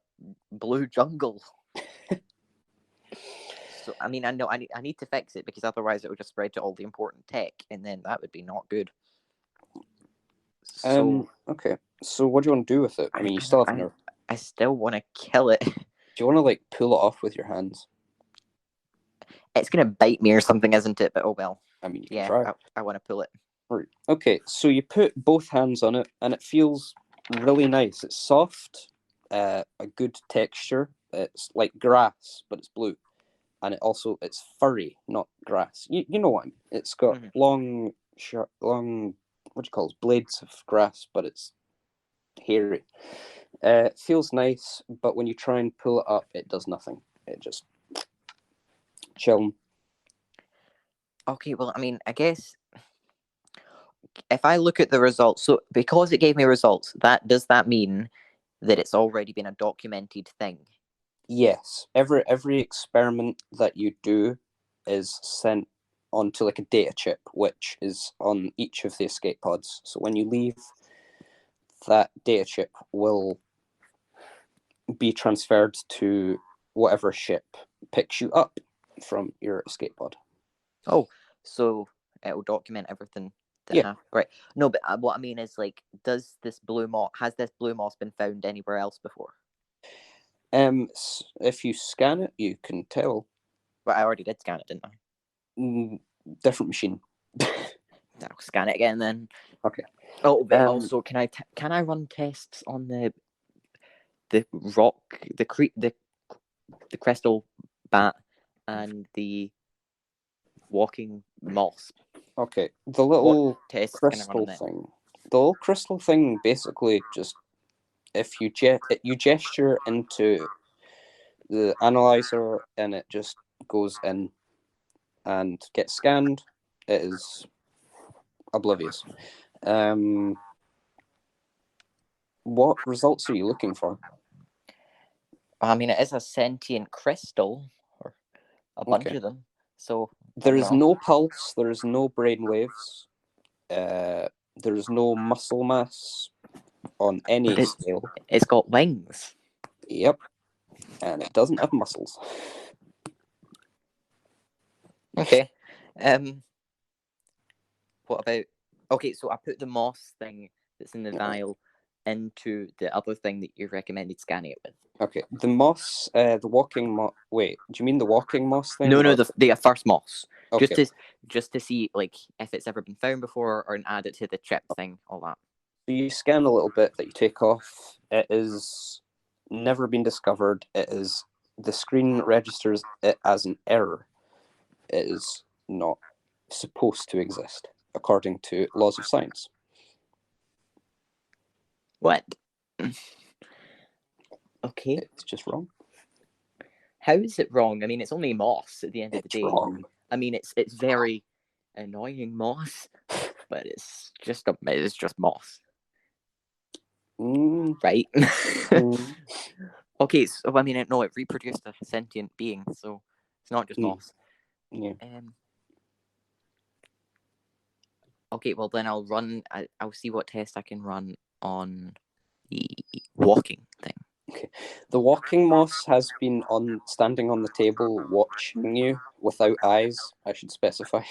blue jungle. So, I mean, I know I need to fix it because otherwise it would just spread to all the important tech, and then that would be not good. So, okay. So what do you want to do with it? I mean, you still have no. I still want to kill it. Do you want to like pull it off with your hands? It's going to bite me or something, isn't it? But oh well. I mean, you can try. I want to pull it. Right. Okay, so you put both hands on it, and it feels really nice. It's soft, a good texture. It's like grass, but it's blue, and it's furry, not grass. You know what I mean? It's got long, sharp, long, what do you call it? Blades of grass, but it's hairy. It feels nice, but when you try and pull it up, it does nothing. It just chilling. Okay, well, I mean, I guess if I look at the results, so because it gave me results, does that mean that it's already been a documented thing? Yes. Every experiment that you do is sent onto like a data chip, which is on each of the escape pods. So when you leave, that data chip will be transferred to whatever ship picks you up from your escape pod. Oh, so it will document everything. Right. No, but what I mean is, like, has this blue moss been found anywhere else before? If you scan it, you can tell. But I already did scan it, didn't I? Different machine. I'll scan it again then. Okay. Oh, but also, can I run tests on the rock, the crystal bat, and the walking moss? Okay, the little crystal thing. The little crystal thing basically just, if you gesture into the analyzer and it just goes in and gets scanned, it is oblivious. What results are you looking for? I mean, it is a sentient crystal, or a bunch of them. So there is no pulse. There is no brain waves. There is no muscle mass on any scale. It's got wings. Yep, and it doesn't have muscles. Okay. What about? Okay, so I put the moss thing that's in the vial into the other thing that you recommended scanning it with. Okay, the moss, the walking moss. Wait, do you mean the walking moss thing? No, the first moss. Okay. Just to see like if it's ever been found before, or add it to the chip thing, all that. So you scan a little bit that you take off. It is never been discovered. The screen registers it as an error. It is not supposed to exist according to laws of science. What? Okay. It's just wrong. How is it wrong? I mean, it's only moss at the end of the day. Wrong. I mean, it's very annoying moss, but it's just moss, right? Okay, so I mean, no, it reproduced a sentient being, so it's not just moss. Yeah. Okay, well then I'll see what test I can run on the walking thing. Okay. The walking moss has been standing on the table watching you without eyes, I should specify.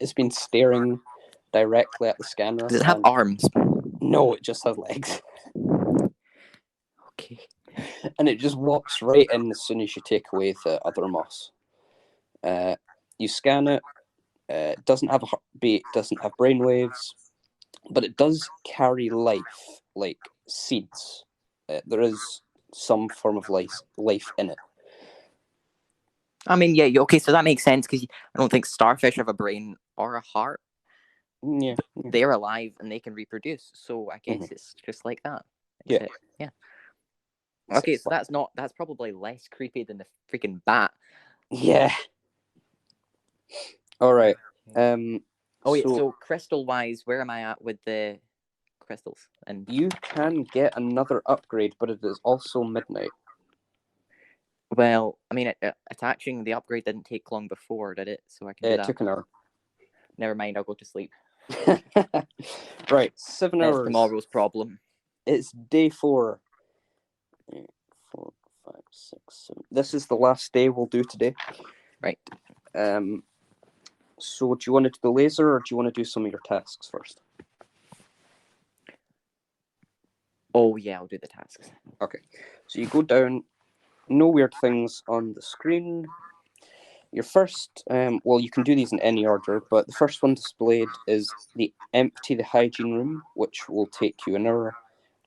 It's been staring directly at the scanner. Does it have arms? No, it just has legs. Okay. And it just walks right in as soon as you take away the other moss. You scan it. It doesn't have a heartbeat, doesn't have brainwaves, but it does carry life, like seeds. There is some form of life in it. I mean, yeah, okay, so that makes sense, because I don't think starfish have a brain or a heart. Yeah. They're alive and they can reproduce, so I guess it's just like that. Yeah. Okay, so that's probably less creepy than the freaking bat. Yeah. All right. So crystal-wise, where am I at with the crystals? And you can get another upgrade, but it is also midnight. Well, I mean, attaching the upgrade didn't take long before, did it? So I can do that. It took an hour. Never mind, I'll go to sleep. Right, 7 hours. That's tomorrow's problem. It's day 4. 8, 4, 5, 6, 7. This is the last day we'll do today. Right. So do you want to do the laser, or do you want to do some of your tasks first? Oh, yeah, I'll do the tasks. Okay. So you go down. No weird things on the screen. Your first, well, you can do these in any order, but the first one displayed is empty the hygiene room, which will take you an hour,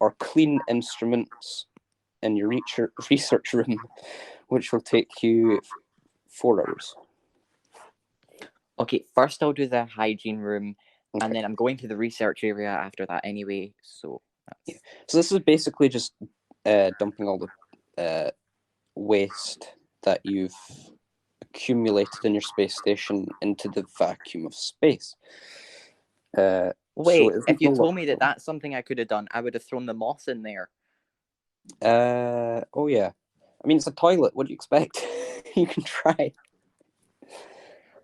or clean instruments in your research room, which will take you 4 hours. Okay, first I'll do the hygiene room, and then I'm going to the research area after that anyway, so... So this is basically just dumping all the waste that you've accumulated in your space station into the vacuum of space. Wait, if you told me that that's something I could have done, I would have thrown the moss in there. Oh yeah. I mean, it's a toilet. What do you expect? You can try.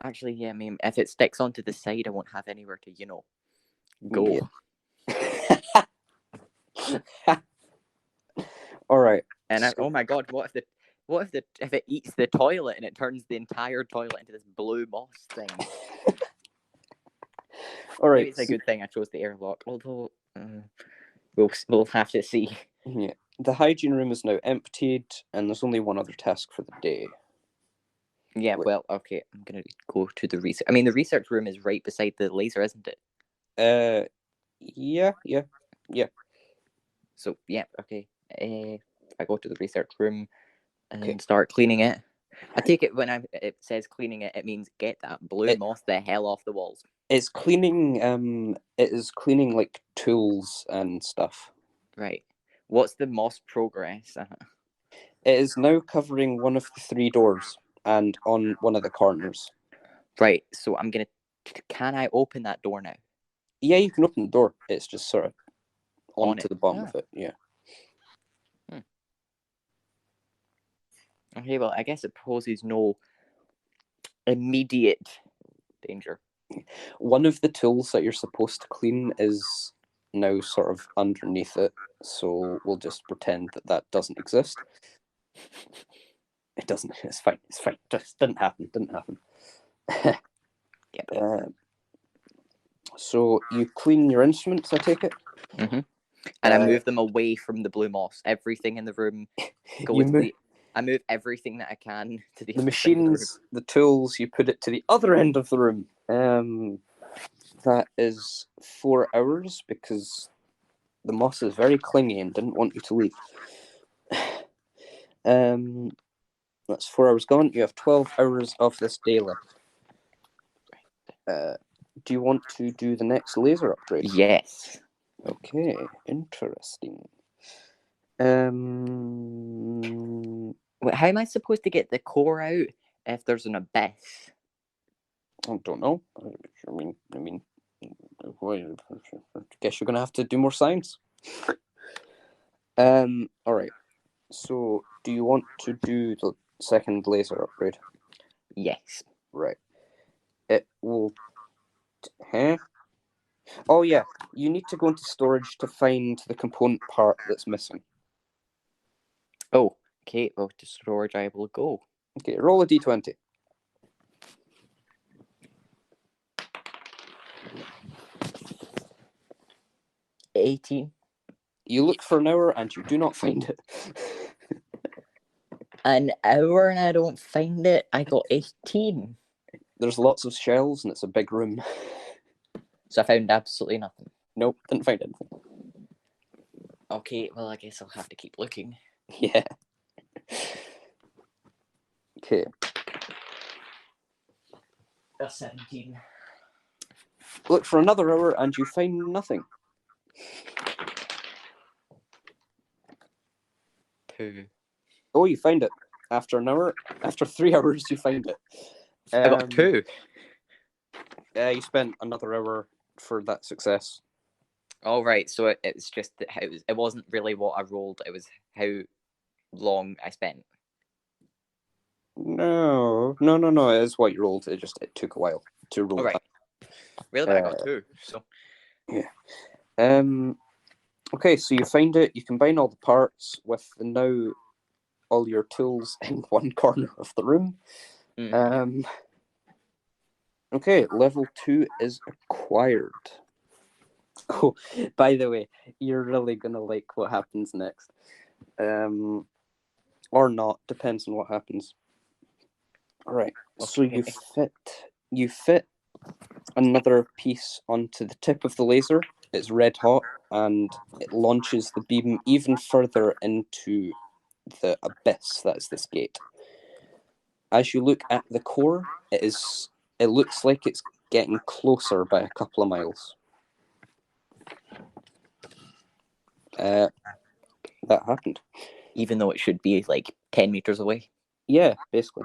Actually, yeah, I mean, if it sticks onto the side, I won't have anywhere to, go. Yeah. All right. And oh my god, what if it eats the toilet and it turns the entire toilet into this blue moss thing? All right. Maybe it's a good thing I chose the airlock, although we'll have to see. Yeah. The hygiene room is now emptied, and there's only one other task for the day. Yeah, well, okay, I'm gonna go to the research. I mean, the research room is right beside the laser, isn't it? Yeah. So yeah, okay. I go to the research room and start cleaning it. I take it when it says cleaning it, it means get that blue moss the hell off the walls. It's cleaning. It is cleaning like tools and stuff. Right. What's the moss progress? It is now covering one of the 3 doors and on one of the corners. Right. So I'm gonna. Can I open that door now? Yeah, you can open the door. It's just sort of onto the bottom of it. Yeah. Okay, well, I guess it poses no immediate danger. One of the tools that you're supposed to clean is now sort of underneath it, so we'll just pretend that doesn't exist. It doesn't. It's fine. Just didn't happen. Yep. So you clean your instruments, I take it? Mm-hmm. And I move them away from the blue moss. Everything in the room goes I move everything that I can to the the other machines, the tools, you put it to the other end of the room. That is 4 hours because the moss is very clingy and didn't want you to leave. That's 4 hours gone. You have 12 hours of this day left. Do you want to do the next laser upgrade? Yes. Okay, interesting. Wait, how am I supposed to get the core out if there's an abyss? I don't know. I mean, I guess you're gonna have to do more science. All right. So, do you want to do the second laser upgrade? Yes. Right. It will. Huh? Oh yeah. You need to go into storage to find the component part that's missing. Oh, okay. Well, to storage I will go. Okay. Roll a d20. 18. You look for an hour and you do not find it. An hour and I don't find it. I got 18. There's lots of shelves and it's a big room. So I found absolutely nothing. Nope, didn't find anything. Okay, well, I guess I'll have to keep looking. Yeah. Okay. That's 17. Look for another hour and you find nothing. 2. Oh, you find it. After an hour, after 3 hours, you find it. I got 2. You spent another hour for that success. All right, so it's just that it wasn't really what I rolled. It was how long I spent. No. It is what you rolled. It took a while to roll. All right. Really, but I got 2. So yeah. Okay, so you find it. You combine all the parts with now all your tools in one corner of the room. Okay, level 2 is acquired. Oh, by the way, you're really gonna like what happens next. Or not, depends on what happens. Alright, so you fit another piece onto the tip of the laser. It's red hot and it launches the beam even further into the abyss that is this gate. As you look at the core, it looks like it's getting closer by a couple of miles. That happened. even though it should be like 10 meters away. Yeah, basically.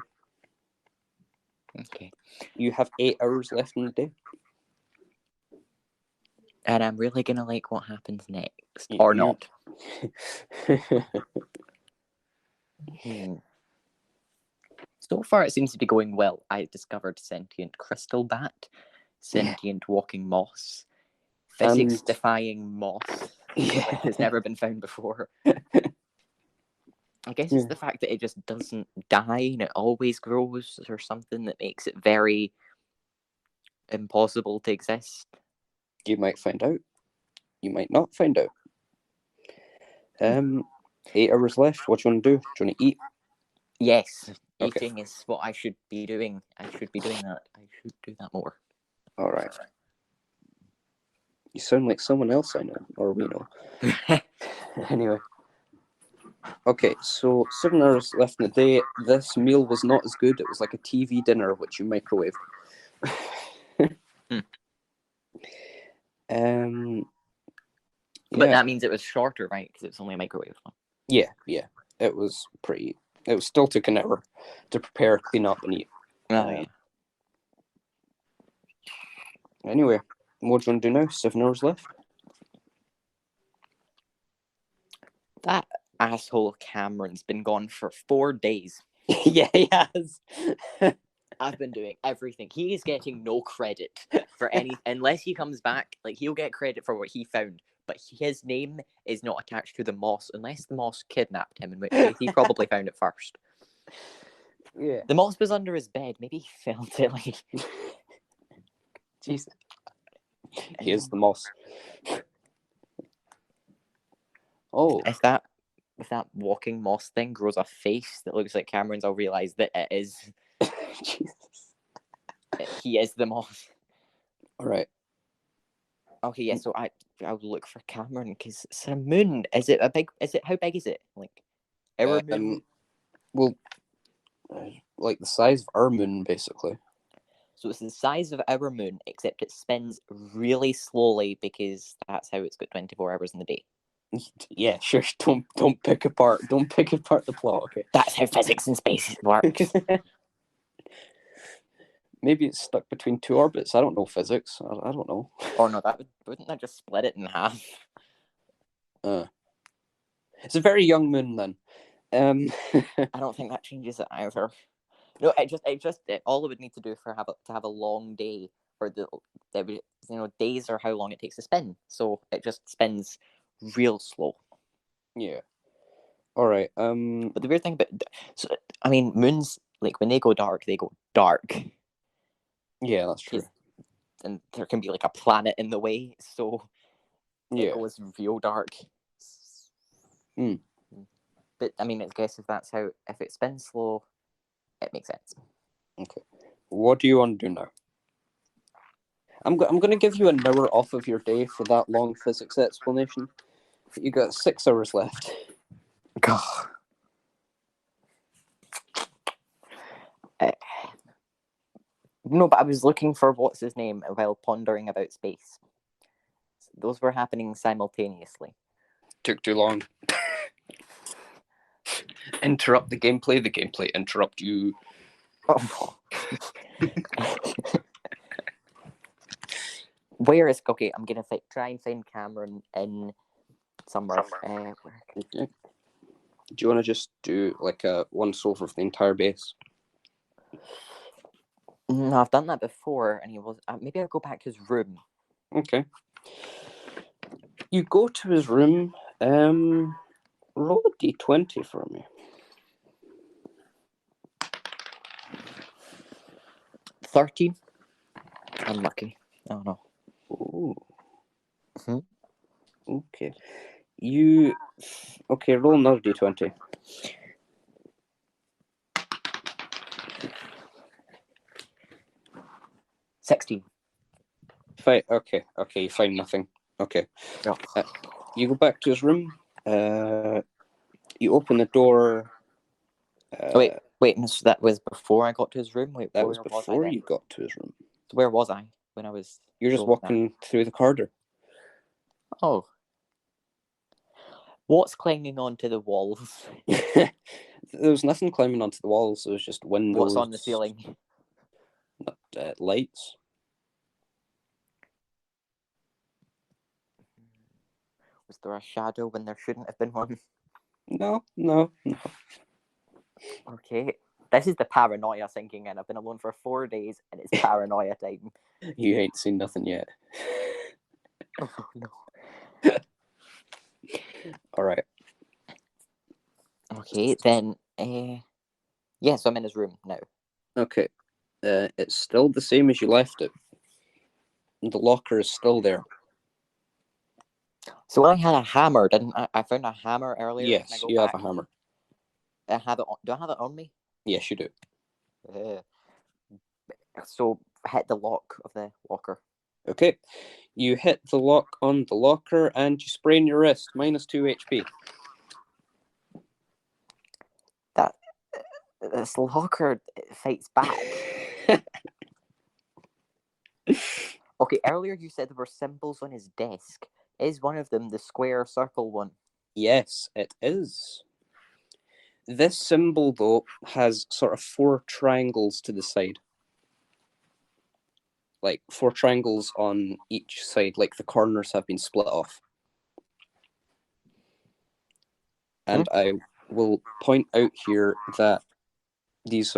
Okay. You have 8 hours left in the day. And I'm really gonna like what happens next, or not. So far, it seems to be going well. I discovered sentient crystal bat, sentient walking moss, physics-defying moss, which has never been found before. I guess it's the fact that it just doesn't die and it always grows, or something that makes it very impossible to exist. You might find out. You might not find out. 8 hours left. What do you want to do? Do you want to eat? Yes, eating is what I should be doing. I should be doing that. I should do that more. All right. You sound like someone else I know, or we know. Anyway. Okay, so 7 hours left in the day. This meal was not as good. It was like a TV dinner, which you microwaved. But that means it was shorter, right? Because it's only a microwave. Yeah. It was still took an hour to prepare, clean up, and eat. Anyway, what do you want to do now? 7 hours left. That asshole Cameron's been gone for 4 days. Yeah, he has. I've been doing everything. He is getting no credit for any, unless he comes back. Like, he'll get credit for what he found, but his name is not attached to the moss, unless the moss kidnapped him, in which case he probably found it first. Yeah. The moss was under his bed. Maybe he felt it. Like, Jesus. He is the moss. Oh. If that walking moss thing grows a face that looks like Cameron's, I'll realise that it is. Jesus. He is the moss. All right. Okay, yeah. So I'll look for Cameron because it's a moon. Is it a big? How big is it? Like our moon? Well, like the size of our moon, basically. So it's the size of our moon, except it spins really slowly because that's how it's got 24 hours in the day. Yeah, sure. Don't pick apart the plot. Okay. That's how physics in space works. Maybe it's stuck between two orbits. I don't know physics. I don't know. Or no, wouldn't that just split it in half? It's a very young moon then. I don't think that changes it either. No, all it would need to do to have a long day, or days are how long it takes to spin. So it just spins real slow. Yeah. All right. But the weird thing moons, like when they go dark. Yeah, that's true. And there can be like a planet in the way, so yeah, it goes real dark. But I guess if it spins slow, it makes sense. Okay. What do you want to do now? I'm going to give you an hour off of your day for that long physics explanation. You got 6 hours left. God. No, but I was looking for what's his name while pondering about space. Those were happening simultaneously. Took too long. Interrupt the gameplay interrupt you. Oh. Where is... Okay, I'm going to try and find Cameron in somewhere. Okay. Do you want to just do like a once over of the entire base? No, I've done that before, and he was... maybe I'll go back to his room. Okay. You go to his room. Roll a d20 for me. 13. Unlucky. Oh no. Ooh. Mm-hmm. Okay. Roll another d20. 16. Okay, you find nothing. Okay. Oh. You go back to his room. You open the door. Wait, so that was before I got to his room? Wait, that was before you got to his room. So where was I when I was... You're just walking through the corridor. Oh. What's clinging onto the walls? There was nothing climbing onto the walls. It was just windows. What's on the ceiling? Lights. Was there a shadow when there shouldn't have been one? No. Okay. This is the paranoia sinking in. I've been alone for 4 days and it's paranoia time. You ain't seen nothing yet. Oh, no. All right. Okay, then... so I'm in his room now. Okay. It's still the same as you left it. The locker is still there. So I had a hammer, didn't I? I found a hammer earlier. Yes, you have a hammer. Do I have it on me? Yes, you do. So hit the lock of the locker. Okay. You hit the lock on the locker and you sprain your wrist. -2 HP. This locker fights back. Okay, earlier you said there were symbols on his desk. Is one of them the square circle one? Yes, it is. This symbol, though, has sort of 4 triangles to the side. Like 4 triangles on each side, like the corners have been split off. And I will point out here that this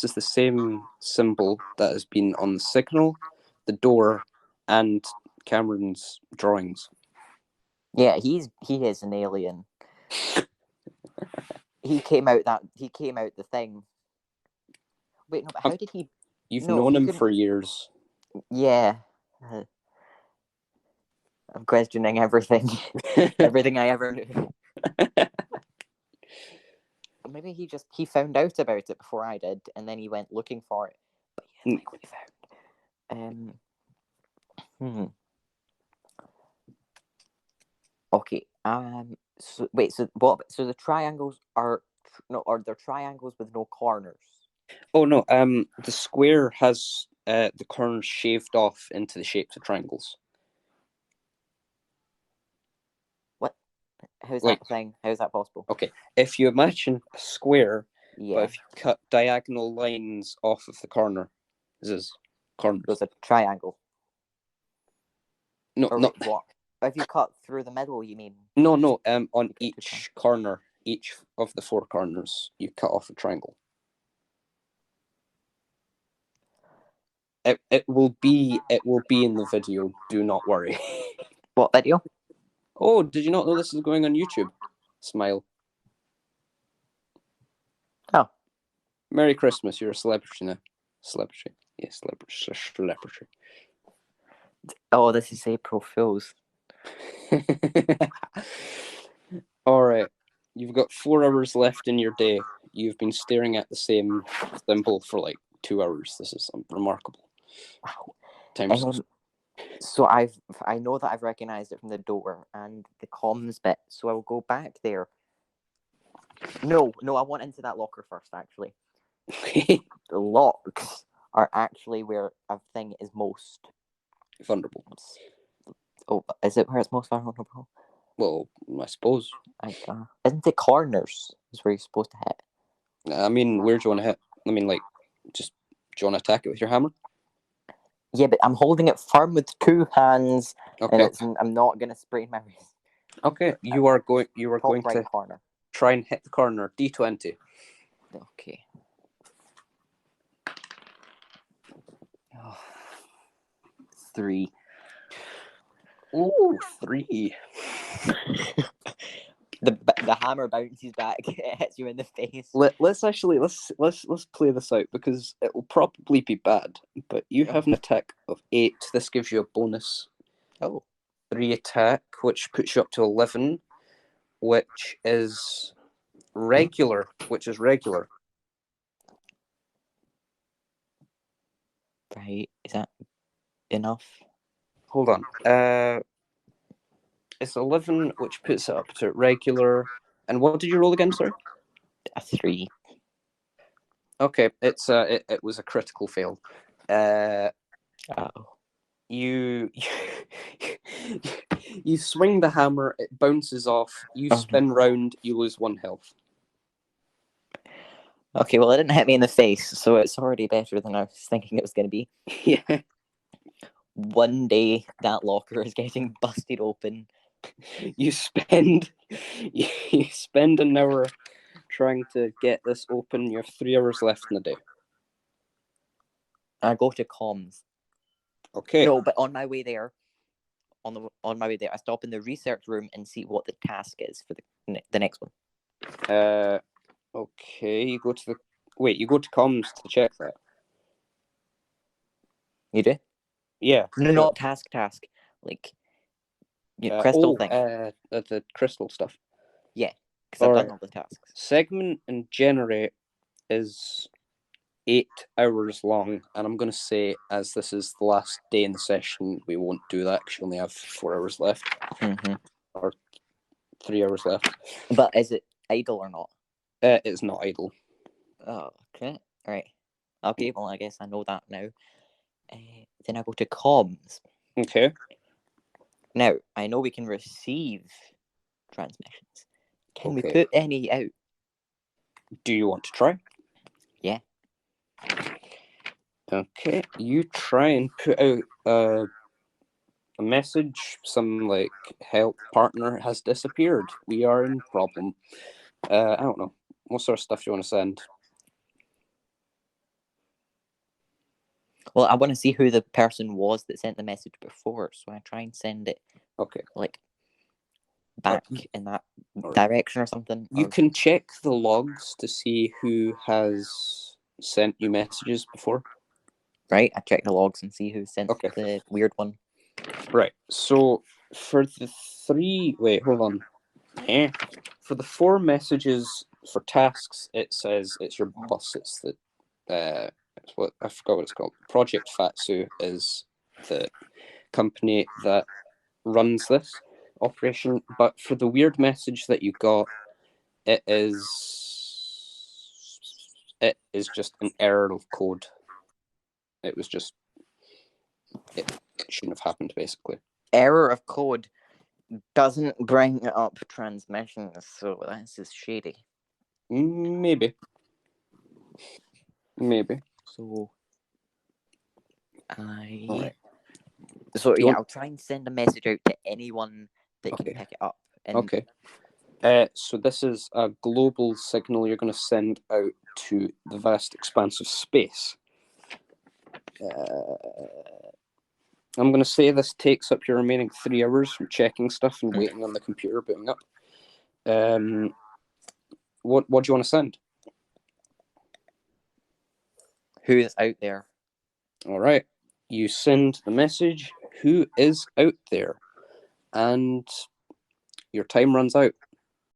is the same symbol that has been on the signal, the door, and Cameron's drawings. Yeah, he is an alien. He came out the thing. Wait, no, but how did he... You've known him for years. Yeah. I'm questioning everything. Everything I ever knew. Maybe he found out about it before I did, and then he went looking for it. But yeah, like what he found. Okay. So wait. So what? So the triangles are they're triangles with no corners. Oh no. The square has the corners shaved off into the shapes of triangles. What? How's Like, that thing? How's that possible? Okay, if you imagine a square, Yeah. but if you cut diagonal lines off of the corner, this is corners. There's a triangle. No, or no. Wait, what? If you cut through the middle, you mean? No. On each corner, each of the 4 corners, you cut off a triangle. It will be in the video. Do not worry. What video? Oh, did you not know this is going on YouTube? Smile. Oh. Merry Christmas. You're a celebrity now. Celebrity. Yes, celebrity. Oh, this is April Fool's. All right. You've got 4 hours left in your day. You've been staring at the same symbol for like 2 hours. This is remarkable. Wow. So I know that I've recognized it from the door and the comms bit, so I will go back there. No, I want into that locker first, actually. The locks are actually where a thing is most vulnerable. Oh, is it where it's most vulnerable? Well, I suppose. Isn't it corners is where you're supposed to hit? I mean, where do you want to hit? I mean, like, just do you want to attack it with your hammer? Yeah, but I'm holding it firm with 2 hands, Okay. and I'm not gonna sprain my wrist. Okay, you are going right to corner. Try and hit the corner. D20. Okay. Oh. 3. Ooh, 3. The hammer bounces back, it hits you in the face. Let's play this out because it will probably be bad. But you have an attack of 8. This gives you a bonus. 3 attack, which puts you up to 11, which is regular. Right, is that enough? Hold on. It's 11, which puts it up to regular. And what did you roll again, sorry? A 3. Okay, it was a critical fail. You swing the hammer, it bounces off, you spin round, you lose 1 health. Okay, well, it didn't hit me in the face, so it's already better than I was thinking it was going to be. Yeah. One day, that locker is getting busted open. You spend an hour trying to get this open. You have 3 hours left in the day. I go to comms. Okay. No, but on my way there, I stop in the research room and see what the task is for the next one. Okay, you go to comms to check that. You do? Yeah. No, not task. Like, crystal thing. The crystal stuff. Yeah, because I've done all the tasks. Segment and generate is 8 hours long, and I'm going to say, as this is the last day in the session, we won't do that because you only have 4 hours left. Mm-hmm. Or 3 hours left. But is it idle or not? It's not idle. Oh, okay. Right. Okay, well, I guess I know that now. Then I go to comms. Okay. Now, I know we can receive transmissions. Can we put any out? Do you want to try? Yeah. Okay, you try and put out a message, some like, help, partner has disappeared. We are in problem. I don't know. What sort of stuff do you want to send? Well, I want to see who the person was that sent the message before, so I try and send it. Okay. Like, back in that direction or something. You can check the logs to see who has sent you messages before. Right, I check the logs and see who sent the weird one. Right, so For the three, wait, hold on. For the 4 messages for tasks, it says it's your boss. It's the it's what I forgot what it's called. Project Fatsu is the company that runs this operation. But for the weird message that you got, it is just an error of code. It was just it shouldn't have happened, basically. Error of code doesn't bring up transmissions, so this is shady. Maybe. So Right. So yeah, I'll try and send a message out to anyone that can pick it up. And okay. So this is a global signal you're going to send out to the vast expanse of space. I'm going to say this takes up your remaining 3 hours from checking stuff and waiting on the computer booting up. What do you want to send? Who is out there? All right. You send the message, who is out there? And your time runs out.